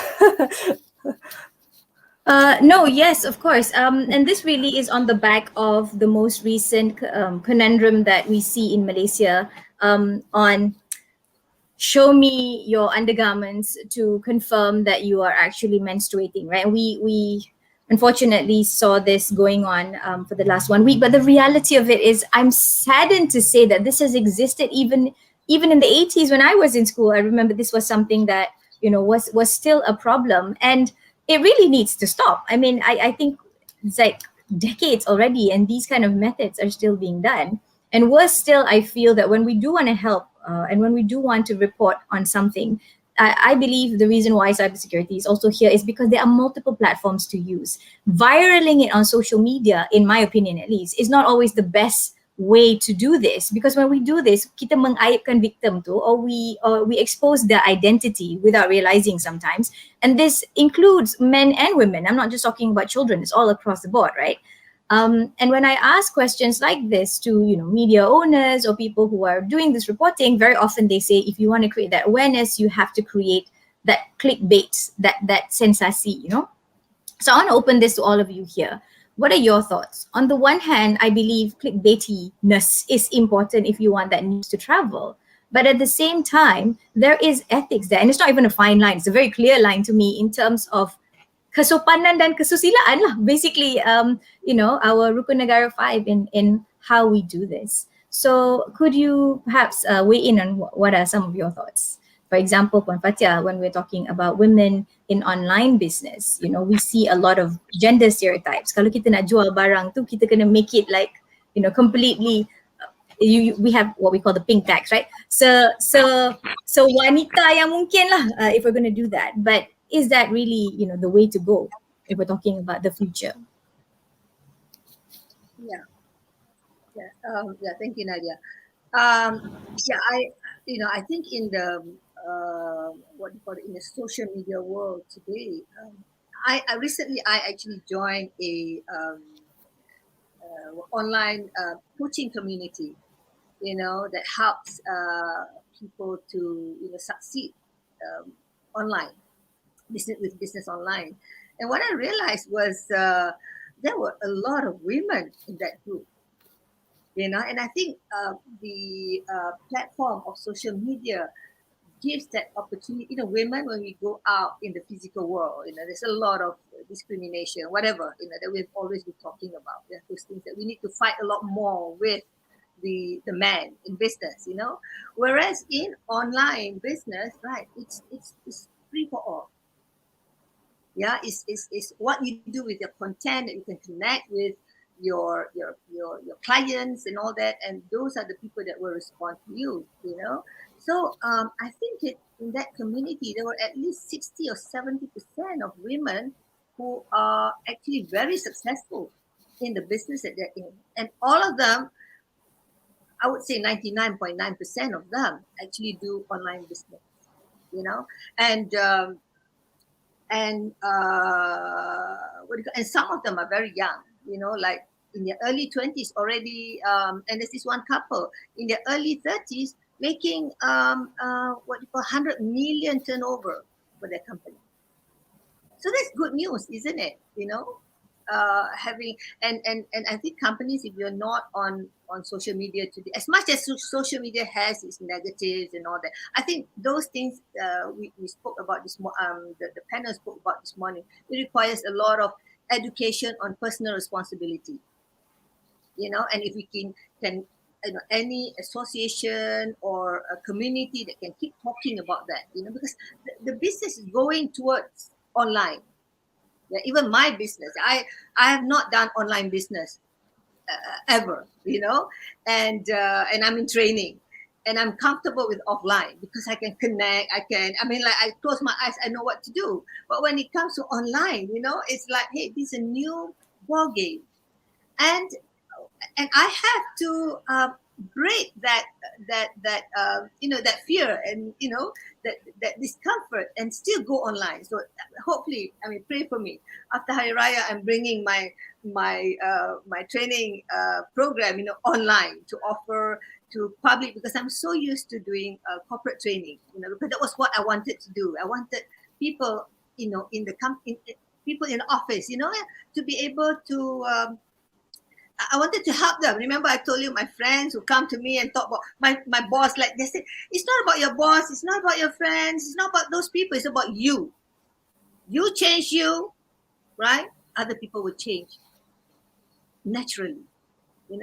No, yes, of course. And this really is on the back of the most recent conundrum that we see in Malaysia on show me your undergarments to confirm that you are actually menstruating, right? We unfortunately saw this going on for the last 1 week, but the reality of it is I'm saddened to say that this has existed even in the 80s when I was in school. I remember this was something that, was still a problem. And it really needs to stop. I mean, I think it's like decades already, and these kind of methods are still being done. And worse still, I feel that when we do want to help and when we do want to report on something, I believe the reason why cybersecurity is also here is because there are multiple platforms to use. Viraling it on social media, in my opinion at least, is not always the best way to do this, because when we do this, kita mengaibkan victim tu, or we expose their identity without realizing sometimes. And this includes men and women. I'm not just talking about children, it's all across the board, right? And when I ask questions like this to media owners or people who are doing this reporting, very often they say, if you want to create that awareness, you have to create that clickbait, that sensasi, So I want to open this to all of you here. What are your thoughts? On the one hand, I believe clickbaitiness is important if you want that news to travel. But at the same time, there is ethics there. And it's not even a fine line. It's a very clear line to me in terms of kesopanan dan kesusilaan lah. Basically, our Rukun Negara 5 in how we do this. So could you perhaps weigh in on what are some of your thoughts? For example, Puan Fatia, when we're talking about women in online business, we see a lot of gender stereotypes. Kalau kita nak jual barang tu, kita kena make it like, completely, we have what we call the pink tax, right? So wanita yang mungkin lah, if we're going to do that. But is that really, the way to go if we're talking about the future? Yeah. Thank you, Nadia. I think in the what do you call it, in the social media world today, I recently actually joined a online coaching community, that helps people to succeed online, business online. And what I realized was there were a lot of women in that group, and I think the platform of social media gives that opportunity. Women, when we go out in the physical world, there's a lot of discrimination, whatever, that we've always been talking about. There are those things that we need to fight a lot more with the man in business, Whereas in online business, right, it's free for all. Yeah, it's what you do with your content that you can connect with your clients and all that, and those are the people that will respond to you. So I think in that community there were at least 60 or 70% of women who are actually very successful in the business that they're in, and all of them, I would say 99.9% of them actually do online business. And some of them are very young, like in their early 20s already, and there's this one couple in their early 30s making what you call 100 million turnover for their company. So that's good news, isn't it? Having and I think companies, if you're not on social media today, as much as social media has its negatives and all that, I think those things we spoke about this the panel spoke about this morning. It requires a lot of education on personal responsibility, and if we can any association or a community that can keep talking about that, because the business is going towards online. Yeah, even my business, I have not done online business ever, and I'm in training, and I'm comfortable with offline because I can connect. I close my eyes, I know what to do. But when it comes to online, it's like, hey, this is a new ball game, and I have to break that fear and that discomfort and still go online. So hopefully, pray for me. After Hari Raya, I'm bringing my training program online to offer to public, because I'm so used to doing corporate training, because that was what I wanted to do. I wanted people in the company, people in the office, to be able to I wanted to help them. Remember, I told you my friends who come to me and talk about my boss, like they say, it's not about your boss, it's not about your friends, it's not about those people, it's about you. You change you, right? Other people will change naturally.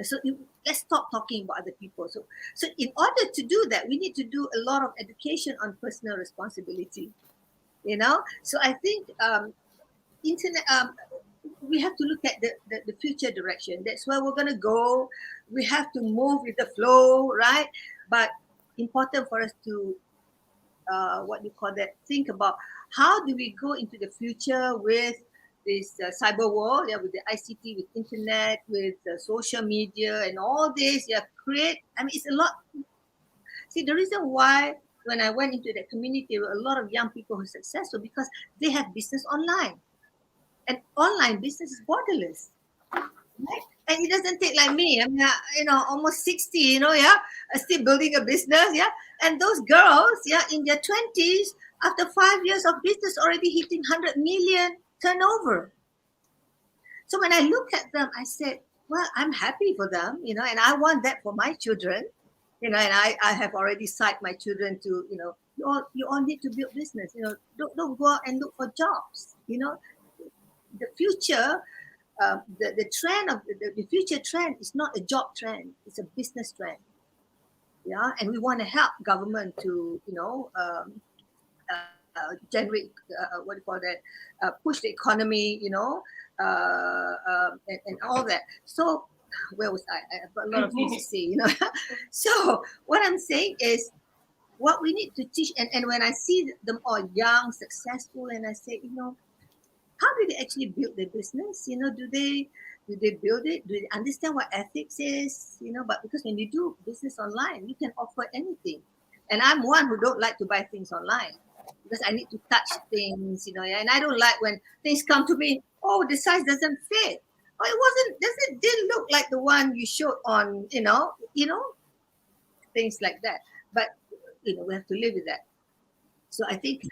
So let's stop talking about other people. So in order to do that, we need to do a lot of education on personal responsibility. So I think internet. We have to look at the future direction. That's where we're going to go. We have to move with the flow, right? But important for us to what you call that, think about how do we go into the future with this cyber world, yeah, with the ICT, with internet, with social media and all this, yeah, create, I mean, it's a lot. See, the reason why when I went into that community, there were a lot of young people who are successful because they have business online, and online business is borderless, right? And it doesn't take like me. I mean, almost 60, yeah, still building a business, yeah. And those girls, yeah, in their 20s, after 5 years of business, already hitting 100 million turnover. So when I look at them, I said, well, I'm happy for them, and I want that for my children, and I have already psyched my children to, you all need to build business, don't go out and look for jobs, the future, the trend of the future trend is not a job trend, it's a business trend. Yeah, and we want to help government to generate what do you call that, push the economy, and all that. So where was I've got a lot of things to say, So what I'm saying is what we need to teach, and when I see them all young, successful, and I say, how do they actually build their business? Do they build it? Do they understand what ethics is? But because when you do business online, you can offer anything. And I'm one who don't like to buy things online because I need to touch things, yeah, and I don't like when things come to me, oh, the size doesn't fit. Oh, it wasn't, didn't look like the one you showed on, things like that. But we have to live with that. So I think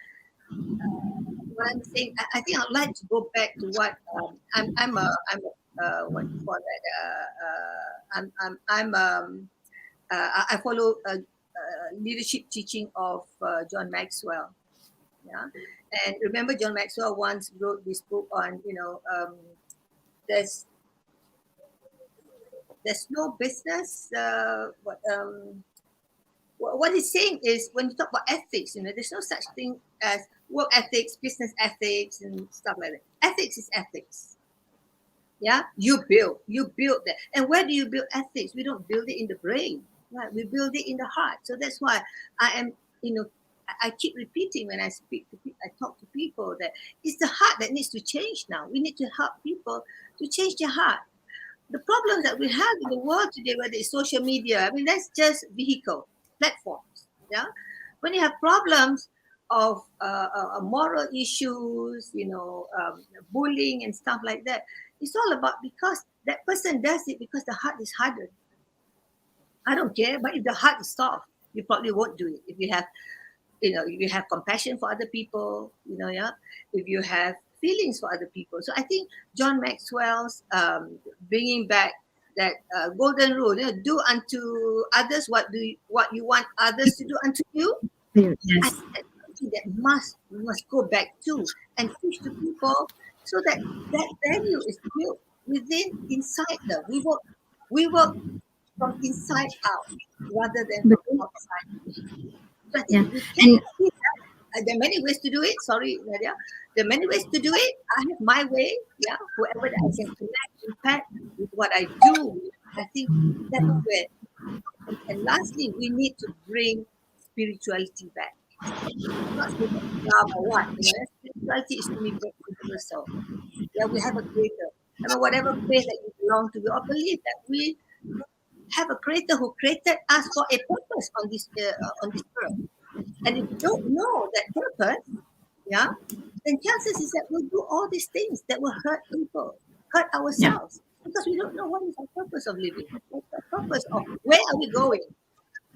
what I'm saying, I think I'd like to go back to what what do you call that? I follow leadership teaching of John Maxwell. Yeah, and remember John Maxwell once wrote this book on there's no business. What he's saying is when you talk about ethics, there's no such thing as work ethics, business ethics, and stuff like that. Ethics is ethics. Yeah, you build that. And where do you build ethics? We don't build it in the brain, right? We build it in the heart. So that's why I keep repeating when I speak to people, I talk to people, that it's the heart that needs to change now. We need to help people to change their heart. The problems that we have in the world today, whether it's social media, I mean, that's just vehicle, platforms. Yeah, when you have problems of moral issues, bullying and stuff like that, it's all about because that person does it because the heart is hardened. I don't care, but if the heart is soft, you probably won't do it. If you have, if you have compassion for other people, yeah, if you have feelings for other people. So I think John Maxwell's bringing back that golden rule, do unto others what you want others to do unto you. Yes. I think that's something that we must go back to and teach to people so that value is built inside them. We work from inside out rather than from outside in. So I think Yeah. if we can And see that, there are many ways to do it. Sorry, Nadia. There are many ways to do it. I have my way. Yeah, whoever that I can connect, impact with what I do. I think that's where. And lastly, we need to bring spirituality back. Not so much love or what. Spirituality is universal. Yeah, we have a creator. I mean, whatever faith that you belong to, we all believe that we have a creator who created us for a purpose on this earth. And if we don't know that purpose, yeah, then chances is that we'll do all these things that will hurt people, hurt ourselves, because we don't know what is our purpose of living. What's the purpose of where are we going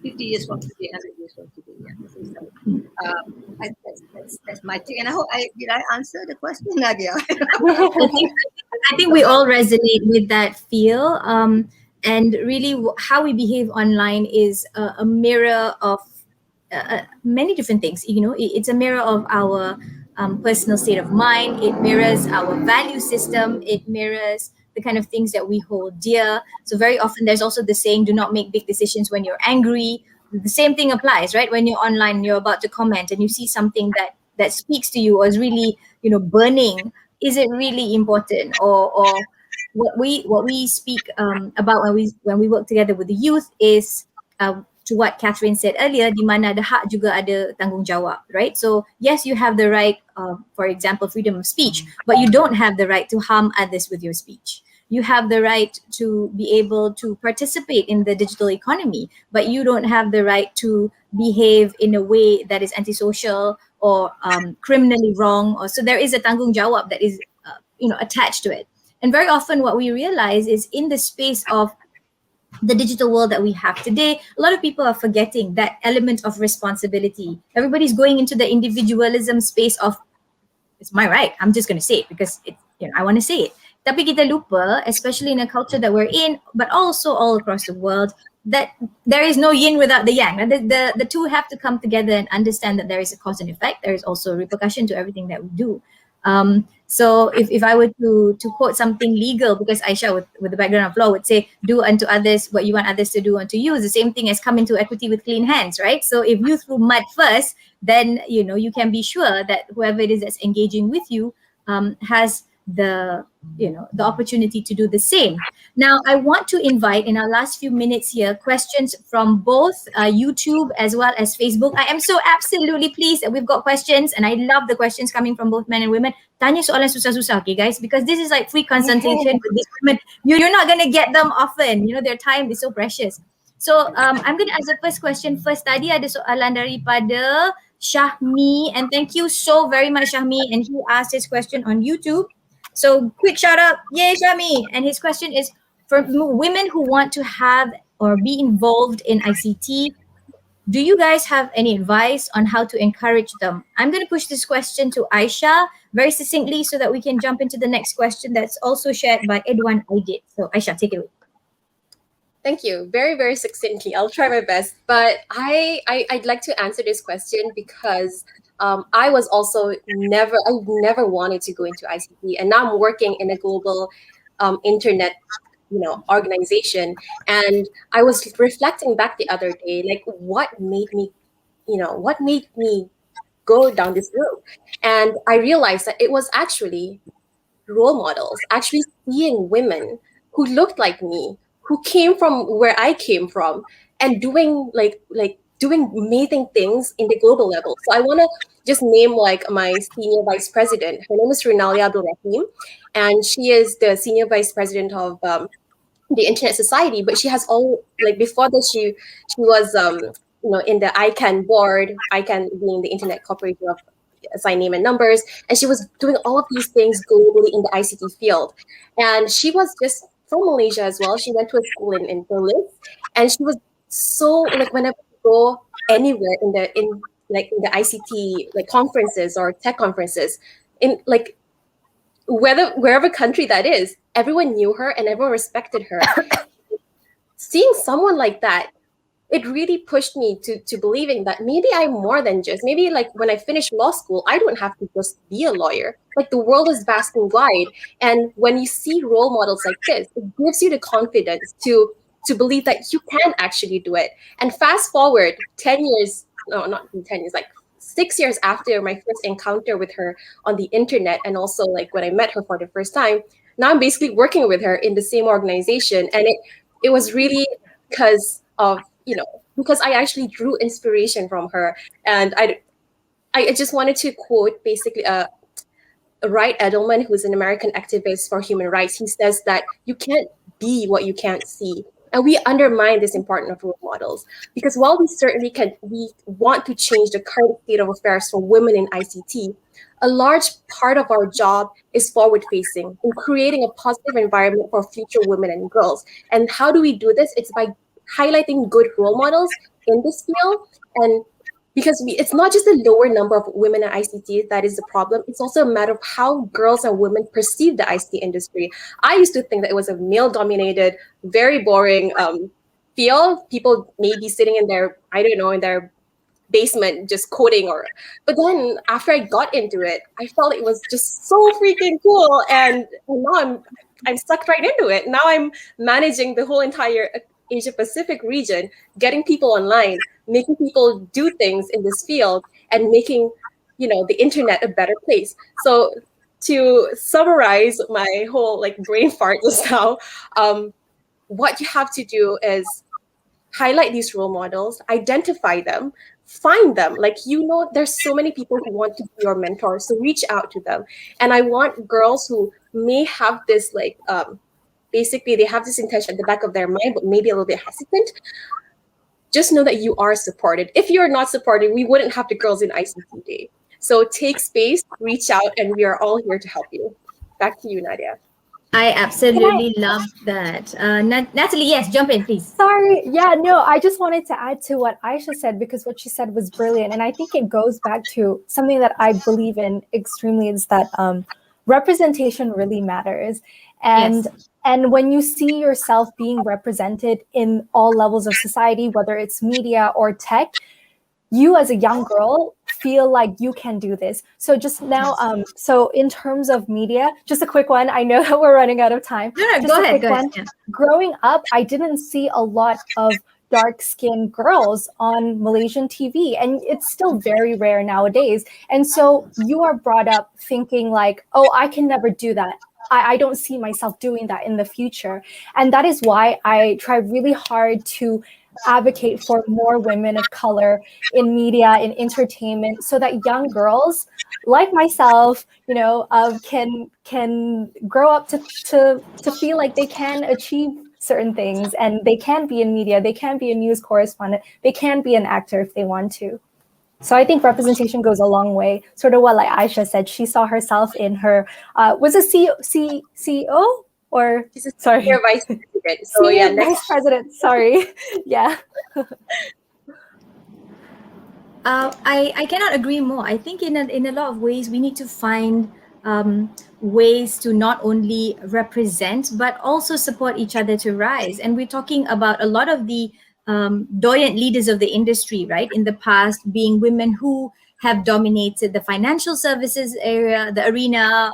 50 years from today, 100 years from today? Yeah. That's my take. And I hope did I answer the question, Nadia? I think we all resonate with that feel. And really, how we behave online is a mirror of many different things. It's a mirror of our personal state of mind. It mirrors our value system. It mirrors the kind of things that we hold dear. So very often, there's also the saying, "Do not make big decisions when you're angry." The same thing applies, right? When you're online, you're about to comment, and you see something that speaks to you or is really, burning. is it really important? Or what we speak about when we work together with the youth is to what Catherine said earlier, di mana ada hak juga ada tanggungjawab, right? So yes, you have the right, for example, freedom of speech, but you don't have the right to harm others with your speech. You have the right to be able to participate in the digital economy, but you don't have the right to behave in a way that is antisocial or criminally wrong. Or so there is a tanggungjawab that is attached to it. And very often, what we realize is in the space of the digital world that we have today, a lot of people are forgetting that element of responsibility. Everybody's going into the individualism space of it's my right. I'm just going to say it because I want to say it. Tapi kita lupa, especially in a culture that we're in, but also all across the world, that there is no yin without the yang. The two have to come together and understand that there is a cause and effect. There is also repercussion to everything that we do. So if I were to quote something legal, because Aisha with the background of law would say, do unto others what you want others to do unto you, is the same thing as come into equity with clean hands, right? So if you threw mud first, then you can be sure that whoever it is that's engaging with you has the opportunity to do the same. Now, I want to invite in our last few minutes here questions from both YouTube as well as Facebook. I am so absolutely pleased that we've got questions, and I love the questions coming from both men and women. Tanya soalan susah-susah, okay, guys, because this is like free consultation with these women. You're not going to get them often. Their time is so precious. So I'm going to ask the first question first. Tadi ada soalan daripada Shahmi, and thank you so very much, Shahmi. And he asked his question on YouTube. So quick shout out, yay, Shahmi. And his question is, for women who want to have or be involved in ICT, do you guys have any advice on how to encourage them? I'm going to push this question to Aisha very succinctly so that we can jump into the next question that's also shared by Edwan Aidit. So Aisha, take it away. Thank you. Very, very succinctly. I'll try my best. But I'd like to answer this question because I was also never wanted to go into ICT. And now I'm working in a global internet organization. And I was reflecting back the other day, like what made me go down this road. And I realized that it was actually role models, actually seeing women who looked like me, who came from where I came from, and doing doing amazing things in the global level. So I want to just name like my senior vice president. Her name is Rinali Abdul Rahim, and she is the senior vice president of the Internet Society. But she has before that she was in the ICANN board, ICANN being the Internet Corporation of Assign Name and Numbers, and she was doing all of these things globally in the ICT field. And she was just from Malaysia as well. She went to a school in Berlin, and she was so whenever you go anywhere in the ICT conferences or tech conferences in wherever country that is, everyone knew her and everyone respected her. Seeing someone like that, it really pushed me to believing that maybe I'm more than just, maybe when I finish law school, I don't have to just be a lawyer. The world is vast and wide. And when you see role models like this, it gives you the confidence to believe that you can actually do it. And fast forward 10 years, no, not 10 years, 6 years after my first encounter with her on the internet, and also when I met her for the first time, now I'm basically working with her in the same organization. And it was really because of because I actually drew inspiration from her. And I just wanted to quote basically Wright Edelman, who's an American activist for human rights. He says that you can't be what you can't see. And we undermine this importance of role models because while we want to change the current state of affairs for women in ICT, a large part of our job is forward-facing in creating a positive environment for future women and girls. And how do we do this? It's by highlighting good role models in this field. And because it's not just the lower number of women in ICT that is the problem, it's also a matter of how girls and women perceive the ICT industry. I used to think that it was a male-dominated, very boring field. People may be sitting in their, in their basement just coding but then after I got into it, I felt it was just so freaking cool. And now I'm sucked right into it. Now I'm managing the whole entire Asia Pacific region, getting people online, making people do things in this field, and making the internet a better place. So to summarize my whole like brain fart just now, what you have to do is highlight these role models, identify them, find them. Like, there's so many people who want to be your mentor, so reach out to them. And I want girls who may have this like basically they have this intention at the back of their mind, but maybe a little bit hesitant. Just know that you are supported. If you're not supported, we wouldn't have the Girls in ICT Day. So take space, reach out, and we are all here to help you. Back to you, Nadia. I absolutely love that. Natalie, yes, jump in, please. Sorry. Yeah, no, I just wanted to add to what Aisha said, because what she said was brilliant. And I think it goes back to something that I believe in extremely, is that representation really matters. And Yes. and when you see yourself being represented in all levels of society, whether it's media or tech, you as a young girl feel like you can do this. So just now, so in terms of media, just a quick one. I know that we're running out of time. No, Just go a ahead. quick one. Yeah. Growing up, I didn't see a lot of dark-skinned girls on Malaysian TV, and it's still very rare nowadays. And so you are brought up thinking like, oh, I can never do that. I don't see myself doing that in the future. And that is why I try really hard to advocate for more women of color in media, in entertainment, so that young girls like myself, can grow up to feel like they can achieve certain things, and they can be in media, they can be a news correspondent, they can be an actor if they want to. So I think representation goes a long way. Sort of what like Aisha said, she saw herself in her was a CEO or She's a sorry, senior vice president. So senior yeah, next. vice president. Sorry, yeah. I cannot agree more. I think in a lot of ways we need to find ways to not only represent but also support each other to rise. And we're talking about a lot of the dominant leaders of the industry, right? In the past, being women who have dominated the financial services area, the arena.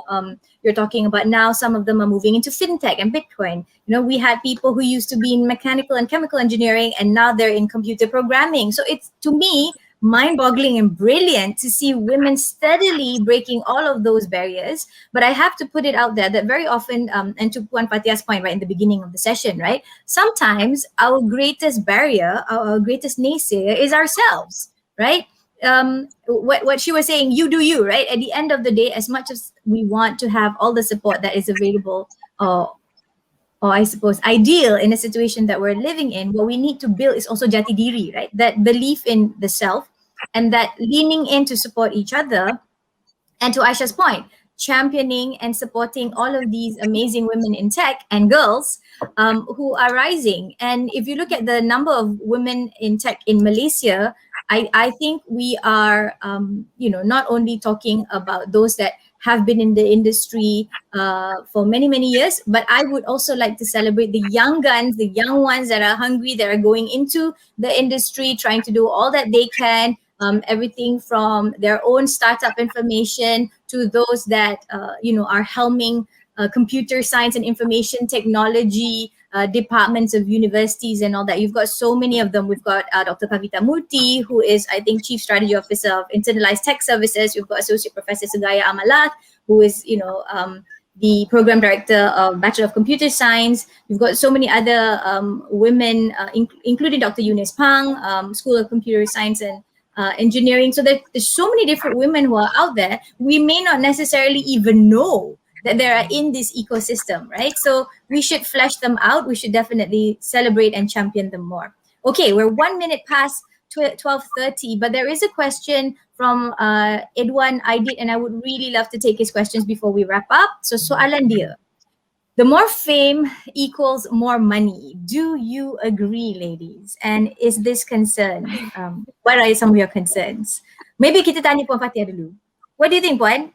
You're talking about now some of them are moving into fintech and Bitcoin. We had people who used to be in mechanical and chemical engineering, and now they're in computer programming. So it's, to me, mind-boggling and brilliant to see women steadily breaking all of those barriers. But I have to put it out there that very often, and to Puan Fatia's point right in the beginning of the session, right? Sometimes our greatest barrier, our greatest naysayer is ourselves, right? What she was saying, you do you, right? At the end of the day, as much as we want to have all the support that is available, or I suppose ideal in a situation that we're living in, what we need to build is also jati diri, right? That belief in the self, and that leaning in to support each other. And to Aisha's point, championing and supporting all of these amazing women in tech and girls who are rising. And if you look at the number of women in tech in Malaysia, I think we are, not only talking about those that have been in the industry for many, many years, but I would also like to celebrate the young guns, the young ones that are hungry, that are going into the industry, trying to do all that they can, everything from their own startup information to those that, are helming computer science and information technology departments of universities and all that. You've got so many of them. We've got Dr. Kavita Murthy, who is, I think, Chief Strategy Officer of Internalized Tech Services. We've got Associate Professor Sugaya Amalat, who is, the Program Director of Bachelor of Computer Science. We've got so many other women, including Dr. Eunice Pang, School of Computer Science and engineering. So there's so many different women who are out there. We may not necessarily even know that they are in this ecosystem, right? So we should flesh them out. We should definitely celebrate and champion them more. Okay, we're 1 minute past 12:30, but there is a question from Edwan Aidit, and I would really love to take his questions before we wrap up. So soalan dia, the more fame equals more money. Do you agree, ladies? And is this concern? What are some of your concerns? Maybe kita tanya Puan Fatia dulu. What do you think, Puan?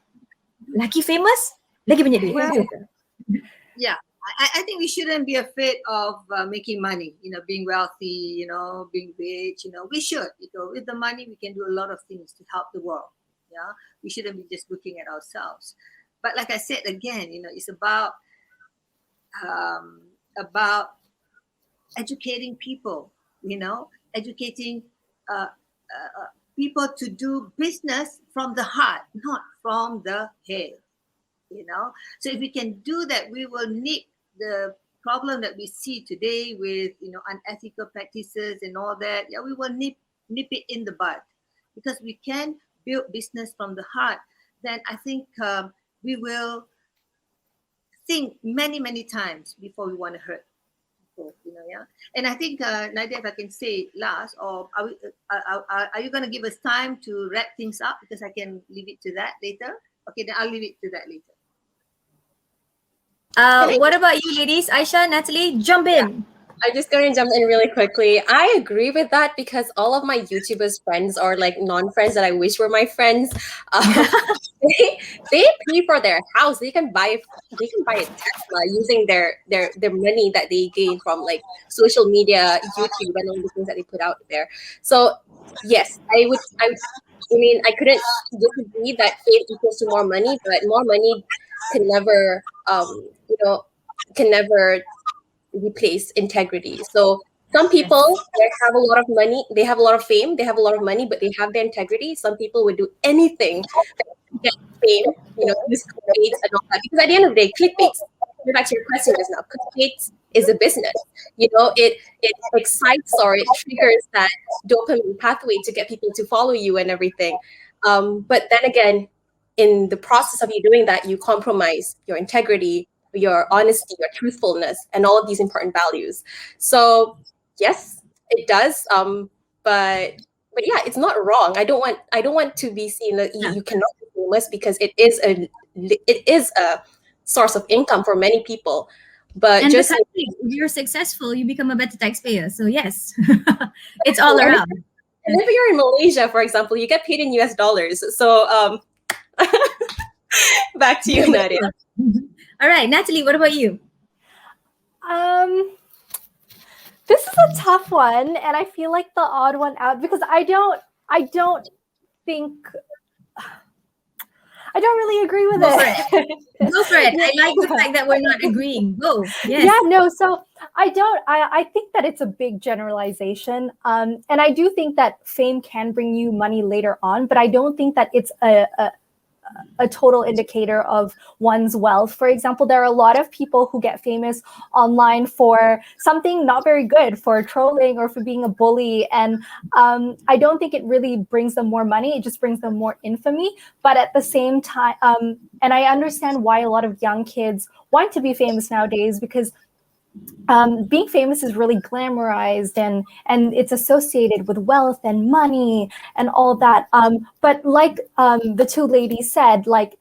Lagi famous, lagi banyak duit. Well, Betul ke? Yeah, I think we shouldn't be afraid of making money, being wealthy, being rich, we should, with the money, we can do a lot of things to help the world. Yeah, we shouldn't be just looking at ourselves. But like I said again, it's about educating people, educating people to do business from the heart, not from the head. you know. So if we can do that, we will nip the problem that we see today with, you know, unethical practices and all that. Yeah, we will nip it in the bud, because we can build business from the heart. Then I think we will think many times before we want to hurt people, you know. Yeah. And I think Nadia, if I can say last, or are you going to give us time to wrap things up, because I can leave it to that later? Okay, then I'll leave it to that later. What about you, ladies? Aisha, Natalie, jump in. I'm just going to jump in really quickly. I agree with that because all of my YouTubers friends are like non-friends that I wish were my friends. They pay for their house. They can buy a Tesla using their money that they gain from like social media, YouTube, and all the things that they put out there. So yes, I mean, I couldn't disagree that fame equals to more money, but more money can never, you know, can never replace integrity. So some people they have a lot of money, they have a lot of fame, they have a lot of money, but they have their integrity. Some people would do anything to get fame, you know, use clickbaits and all that. Because at the end of the day, clickbaits, going back to your question just now, clickbaits is a business. You know, it excites or it triggers that dopamine pathway to get people to follow you and everything. But then again, in the process of you doing that, you compromise your integrity, your honesty, your truthfulness, and all of these important values. So yes, it does. But yeah, it's not wrong. I don't want to be seen that you cannot be famous, because it is a source of income for many people. But And just the country, if you're successful, you become a better taxpayer. So yes, it's all around. And if you're in Malaysia, for example, you get paid in US dollars. So back to you, Nadia. All right, Natalie, what about you? This is a tough one, and I feel like the odd one out, because I don't think I don't really agree with it. Go for it. I like the fact that we're not agreeing. Go. Yes. Yeah, no, so I think that it's a big generalization. And I do think that fame can bring you money later on, but I don't think that it's a total indicator of one's wealth. For example, there are a lot of people who get famous online for something not very good, for trolling or for being a bully. And I don't think it really brings them more money. It just brings them more infamy. But at the same time, and I understand why a lot of young kids want to be famous nowadays, because being famous is really glamorized and it's associated with wealth and money and all that. But like the two ladies said, like,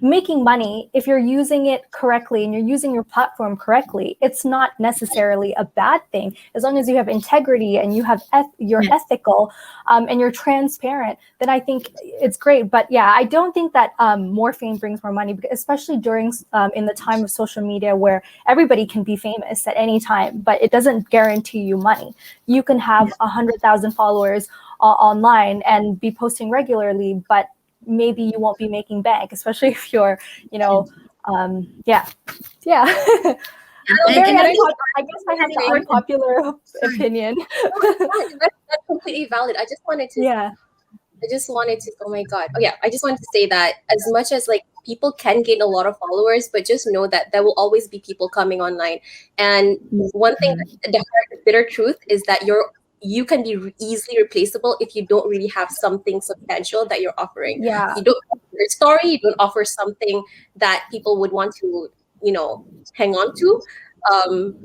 making money, if you're using it correctly and you're using your platform correctly, it's not necessarily a bad thing, as long as you have integrity and you have you're ethical and you're transparent. Then I think it's great. But yeah, I don't think that more fame brings more money, especially during in the time of social media, where everybody can be famous at any time, but it doesn't guarantee you money. You can have 100,000 followers online and be posting regularly, but maybe you won't be making bank, especially if you're, you know, yeah. I guess I have an unpopular opinion. That's completely valid. I just wanted to, oh my God. Oh yeah, I just wanted to say that as much as like people can gain a lot of followers, but just know that there will always be people coming online. And one thing, the bitter truth is that you can be easily replaceable if you don't really have something substantial that you're offering. Yeah. You don't offer your story, you don't offer something that people would want to, you know, hang on to.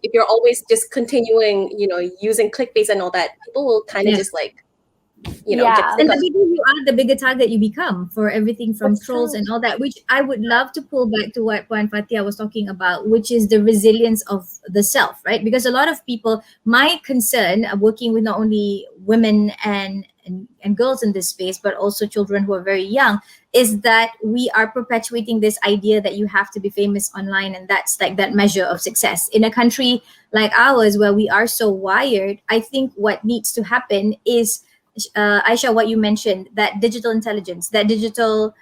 If you're always just continuing, you know, using clickbaits and all that, people will kind of just like, you know, and the bigger you are, the bigger target you become for everything from trolls and all that, which I would love to pull back to what Puan Fatia was talking about, which is the resilience of the self, right? Because a lot of people, my concern working with not only women and girls in this space, but also children who are very young, is that we are perpetuating this idea that you have to be famous online, and that's like that measure of success. In a country like ours, where we are so wired, I think what needs to happen is Aisha, what you mentioned, that digital intelligence, that digital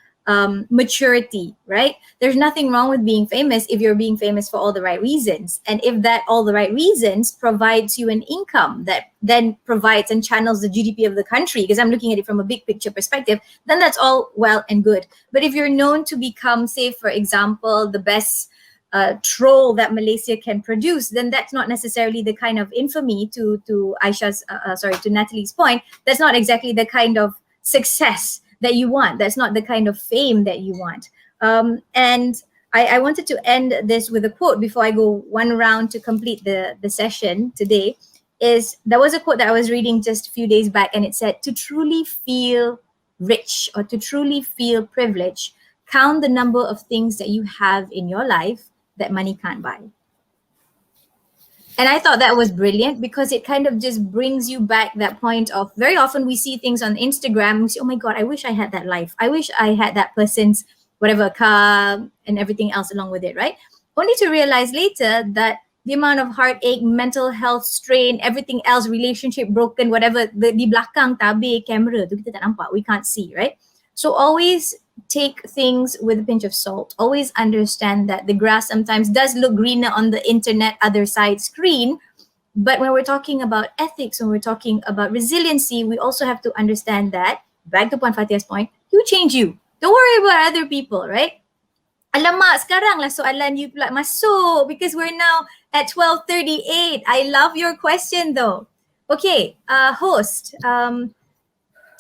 maturity, right? There's nothing wrong with being famous if you're being famous for all the right reasons. And if that all the right reasons provides you an income that then provides and channels the GDP of the country, because I'm looking at it from a big picture perspective, then that's all well and good. But if you're known to become, say, for example, the best troll that Malaysia can produce, then that's not necessarily the kind of infamy to Aisha's, to Natalie's point. That's not exactly the kind of success that you want. That's not the kind of fame that you want. And I wanted to end this with a quote before I go one round to complete the session today. There was a quote that I was reading just a few days back, and it said, to truly feel rich or to truly feel privileged, count the number of things that you have in your life that money can't buy. And I thought that was brilliant because it kind of just brings you back that point of, very often we see things on Instagram and we say, oh my God, I wish I had that life. I wish I had that person's whatever car and everything else along with it, right? Only to realize later that the amount of heartache, mental health strain, everything else, relationship broken, whatever, di belakang tabir camera tu kita tak nampak, we can't see, right? So always take things with a pinch of salt. Always understand that the grass sometimes does look greener on the internet other side screen. But when we're talking about ethics, when we're talking about resiliency, we also have to understand that, back to Puan Fatia's point, you change you. Don't worry about other people, right? Alamak, sekarang lah soalan you pula masuk because we're now at 12:38. I love your question though. Okay, host,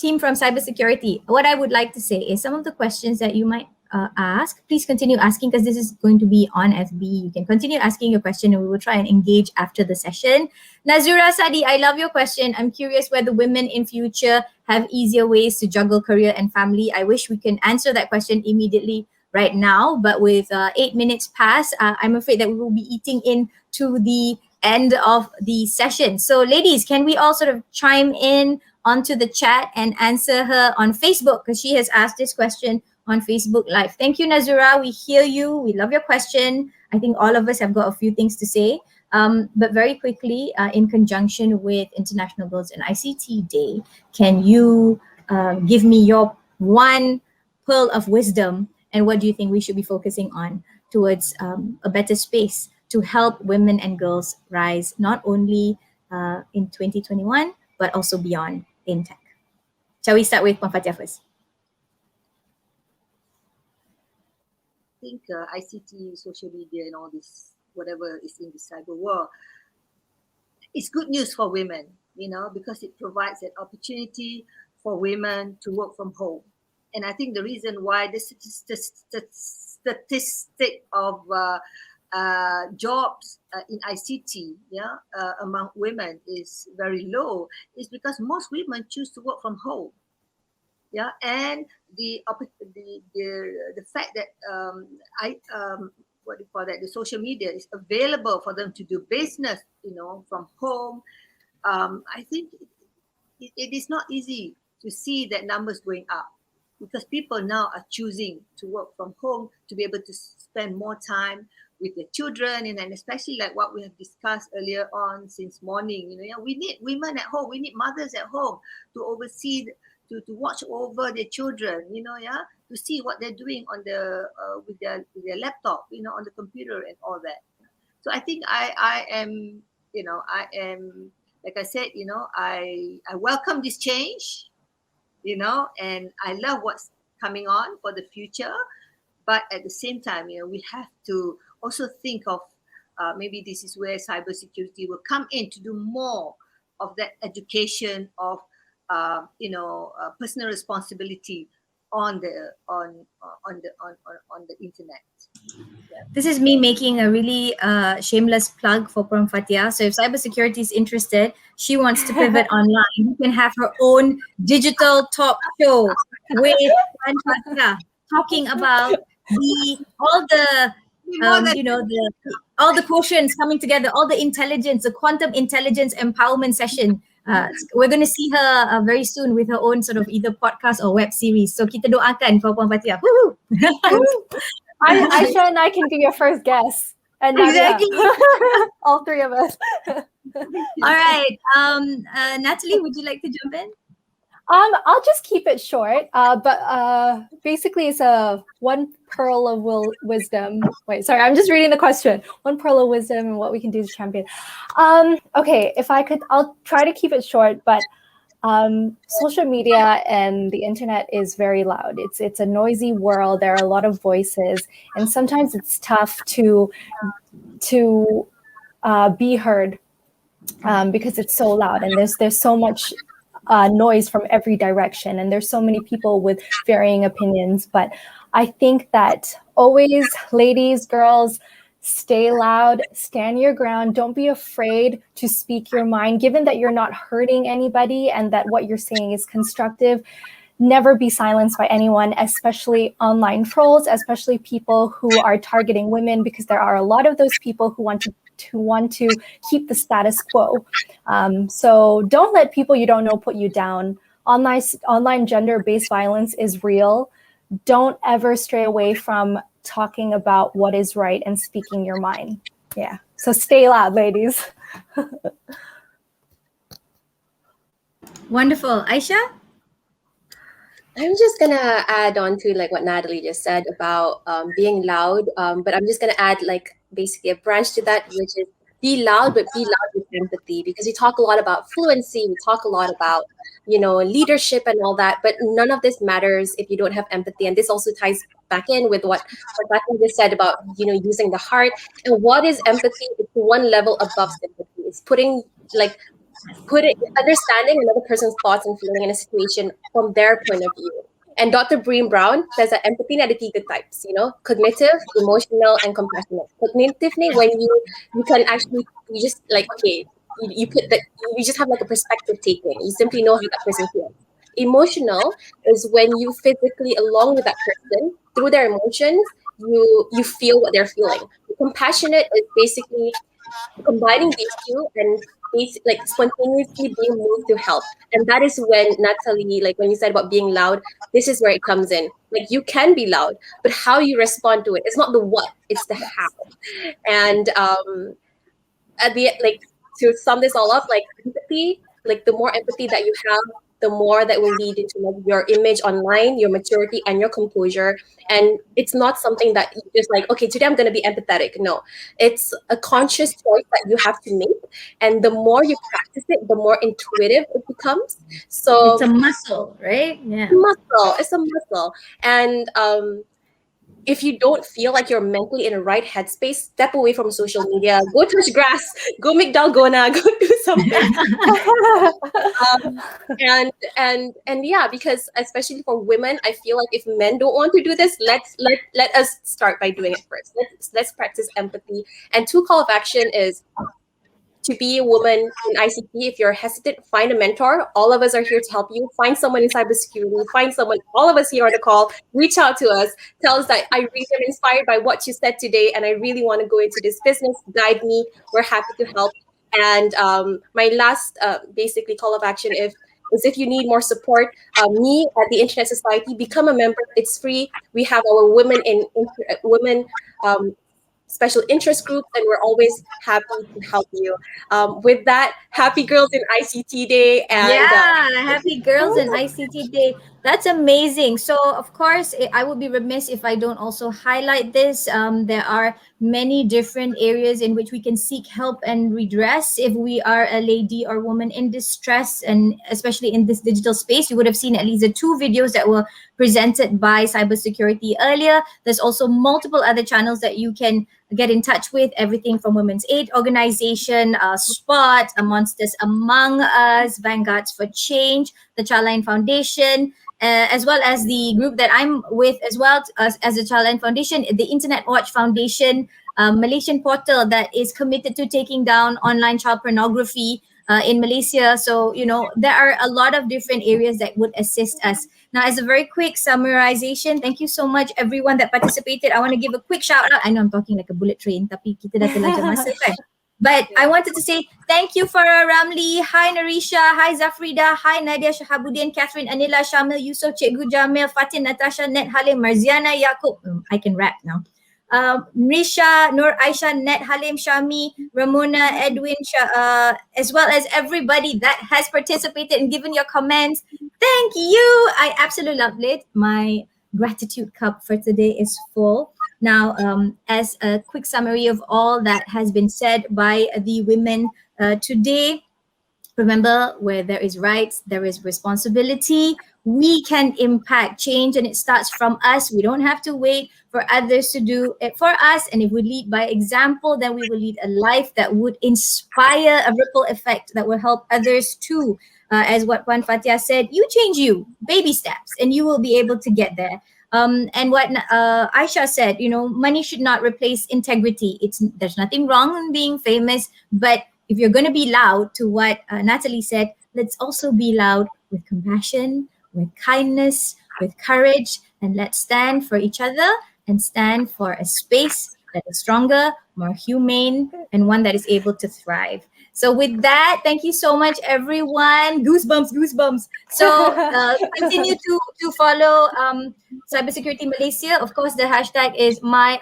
team from cybersecurity, what I would like to say is some of the questions that you might ask, please continue asking because this is going to be on FB. You can continue asking your question and we will try and engage after the session. Nazura Sadi, I love your question. I'm curious whether women in future have easier ways to juggle career and family. I wish we can answer that question immediately right now, but with 8 minutes past, I'm afraid that we will be eating into the end of the session. So ladies, can we all sort of chime in onto the chat and answer her on Facebook because she has asked this question on Facebook Live. Thank you, Nazura. We hear you. We love your question. I think all of us have got a few things to say. But very quickly, in conjunction with International Girls and ICT Day, can you give me your one pearl of wisdom and what do you think we should be focusing on towards a better space to help women and girls rise not only in 2021, but also beyond in tech? Shall we start with Puan Fatia first? I think ICT, social media and all this, whatever is in the cyber world, it's good news for women, because it provides an opportunity for women to work from home. And I think the reason why the statistic of jobs in ICT, among women is very low, is because most women choose to work from home. And the fact that the social media is available for them to do business, from home. I think it is not easy to see that numbers going up, because people now are choosing to work from home to be able to spend more time with their children, and especially like what we have discussed earlier on since morning. We need women at home, we need mothers at home to oversee, to watch over their children, to see what they're doing on the with their laptop, on the computer and all that. So I think I am, like I said, I welcome this change, and I love what's coming on for the future. But at the same time, we have to also think of maybe this is where cybersecurity will come in to do more of that education of personal responsibility on the internet. This is me making a really shameless plug for Puan Fatia. So if cybersecurity is interested, she wants to pivot online. You can have her own digital talk show with Puan Fatia talking about all the quotients coming together, all the intelligence, the quantum intelligence empowerment session. We're going to see her very soon with her own sort of either podcast or web series. So kita doakan for Puan Fatia. Woohoo! Aisha and I can be your first guest. And exactly. All three of us. All right. Natalie, would you like to jump in? I'll just keep it short. But basically, it's a one pearl of wisdom. Wait, sorry, I'm just reading the question. One pearl of wisdom and what we can do to champion. Okay, if I could, I'll try to keep it short. But social media and the internet is very loud. It's a noisy world. There are a lot of voices, and sometimes it's tough to be heard because it's so loud, and there's so much noise from every direction, and there's so many people with varying opinions. But I think that always, ladies, girls, stay loud, stand your ground, don't be afraid to speak your mind, given that you're not hurting anybody and that what you're saying is constructive. Never be silenced by anyone, especially online trolls, especially people who are targeting women, because there are a lot of those people who want to keep the status quo. So don't let people you don't know put you down. Online gender-based violence is real. Don't ever stray away from talking about what is right and speaking your mind. Yeah. So stay loud, ladies. Wonderful. Aisha? I'm just gonna add on to like what Natalie just said about being loud, but I'm just gonna add like basically a branch to that, which is be loud, but be loud with empathy. Because we talk a lot about fluency, we talk a lot about leadership and all that, but none of this matters if you don't have empathy. And this also ties back in with what Natalie just said about using the heart. And what is empathy? It's one level above sympathy. It's understanding another person's thoughts and feeling in a situation from their point of view. And Dr. Bream Brown says that empathy na ada tiga types, cognitive, emotional, and compassionate. Cognitively, when you can actually, you just like, okay, you put that, you just have like a perspective taking. You simply know how that person feels. Emotional is when you physically, along with that person, through their emotions, you feel what they're feeling. Compassionate is basically combining these two and like spontaneously being moved to help. And that is when Natalie, like when you said about being loud, this is where it comes in. Like you can be loud, but how you respond to it, it's not the what, it's the how. And at the like to sum this all up, like empathy, like the more empathy that you have, the more that will lead into like your image online, your maturity, and your composure. And it's not something that you just like, okay, today I'm going to be empathetic. No, it's a conscious choice that you have to make. And the more you practice it, the more intuitive it becomes. So It's a muscle, right? Yeah. it's a muscle. And if you don't feel like you're mentally in the right headspace, step away from social media, go touch grass, go make dalgona, go do something. And yeah, because especially for women, I feel like if men don't want to do this, let us start by doing it first. Let's practice empathy. And 2 call of action is to be a woman in ICT. If you're hesitant, find a mentor. All of us are here to help you. Find someone in cybersecurity. Find someone. All of us here on the call. Reach out to us. Tell us that I really am inspired by what you said today, and I really want to go into this business. Guide me. We're happy to help. And my last basically call of action is if you need more support, me at the Internet Society, become a member. It's free. We have our women special interest groups, and we're always happy to help you. With that, happy Girls in ICT Day. And happy Girls in ICT Day. That's amazing. So, of course, I would be remiss if I don't also highlight this. There are many different areas in which we can seek help and redress if we are a lady or woman in distress, and especially in this digital space. You would have seen at least the 2 videos that were presented by cybersecurity earlier. There's also multiple other channels that you can get in touch with, everything from Women's Aid Organization, SPOT, Monsters Among Us, Vanguards for Change, the Childline Foundation, as well as the group that I'm with as well as the Childline Foundation, the Internet Watch Foundation, Malaysian portal that is committed to taking down online child pornography in Malaysia. So, there are a lot of different areas that would assist us. Now, as a very quick summarization, thank you so much everyone that participated. I want to give a quick shout out. I know I'm talking like a bullet train, tapi kita dah terlanjur masa kan. But I wanted to say thank you Farah Ramli. Hi Narisha. Hi Zafrida. Hi Nadia Shahabuddin, Catherine, Anila, Shamil, Yusuf, Cikgu Jamil, Fatin, Natasha, Net, Halim, Marziana, Yaakob. I can rap now. Risha, Nur Aisha, Net Halim, Shami, Ramona, Edwin, as well as everybody that has participated and given your comments. Thank you. I absolutely loved it. My gratitude cup for today is full. Now, as a quick summary of all that has been said by the women today, remember, where there is rights, there is responsibility. We can impact change, and it starts from us. We don't have to wait for others to do it for us. And if we lead by example, then we will lead a life that would inspire a ripple effect that will help others too. As what Puan Fatia said, you change you, baby steps, and you will be able to get there. And what Aisha said, money should not replace integrity. There's nothing wrong in being famous, but if you're going to be loud, to what Natalie said, let's also be loud with compassion, with kindness, with courage, and let's stand for each other and stand for a space that is stronger, more humane, and one that is able to thrive. So with that, thank you so much, everyone. Goosebumps. So continue to follow Cybersecurity Malaysia. Of course, the hashtag is my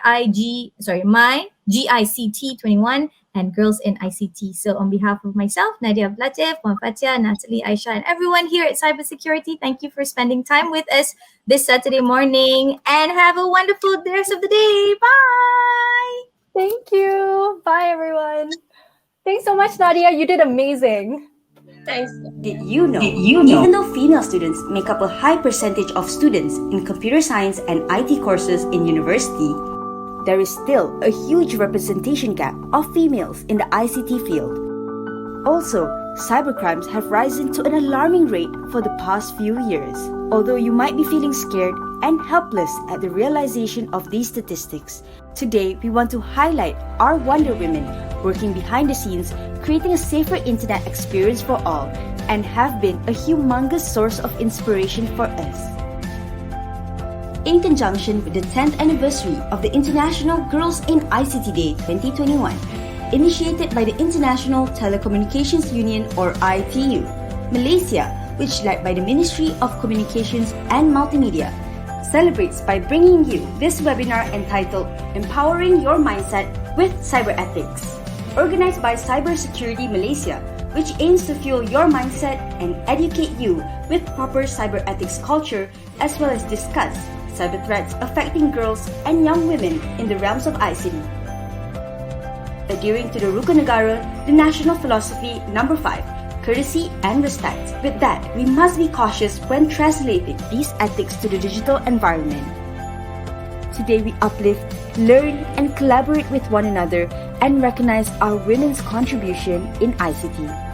GICT21 and Girls in ICT. So on behalf of myself, Nadia Blatif, Puan Fatia, Natalie, Aisha, and everyone here at Cybersecurity, thank you for spending time with us this Saturday morning, and have a wonderful rest of the day. Bye! Thank you. Bye, everyone. Thanks so much, Nadia. You did amazing. Thanks. Did you know, even though female students make up a high percentage of students in computer science and IT courses in university, there is still a huge representation gap of females in the ICT field. Also, cybercrimes have risen to an alarming rate for the past few years. Although you might be feeling scared and helpless at the realization of these statistics, today we want to highlight our Wonder Women working behind the scenes, creating a safer internet experience for all, and have been a humongous source of inspiration for us. In conjunction with the 10th anniversary of the International Girls in ICT Day 2021, initiated by the International Telecommunications Union or ITU, Malaysia, which led by the Ministry of Communications and Multimedia, celebrates by bringing you this webinar entitled Empowering Your Mindset with Cyber Ethics, organized by Cybersecurity Malaysia, which aims to fuel your mindset and educate you with proper cyber ethics culture, as well as discuss cyber threats affecting girls and young women in the realms of ICT. Adhering to the Rukun Negara, the national philosophy number 5, courtesy and respect. With that, we must be cautious when translating these ethics to the digital environment. Today we uplift, learn, and collaborate with one another and recognize our women's contribution in ICT.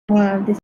Wow, this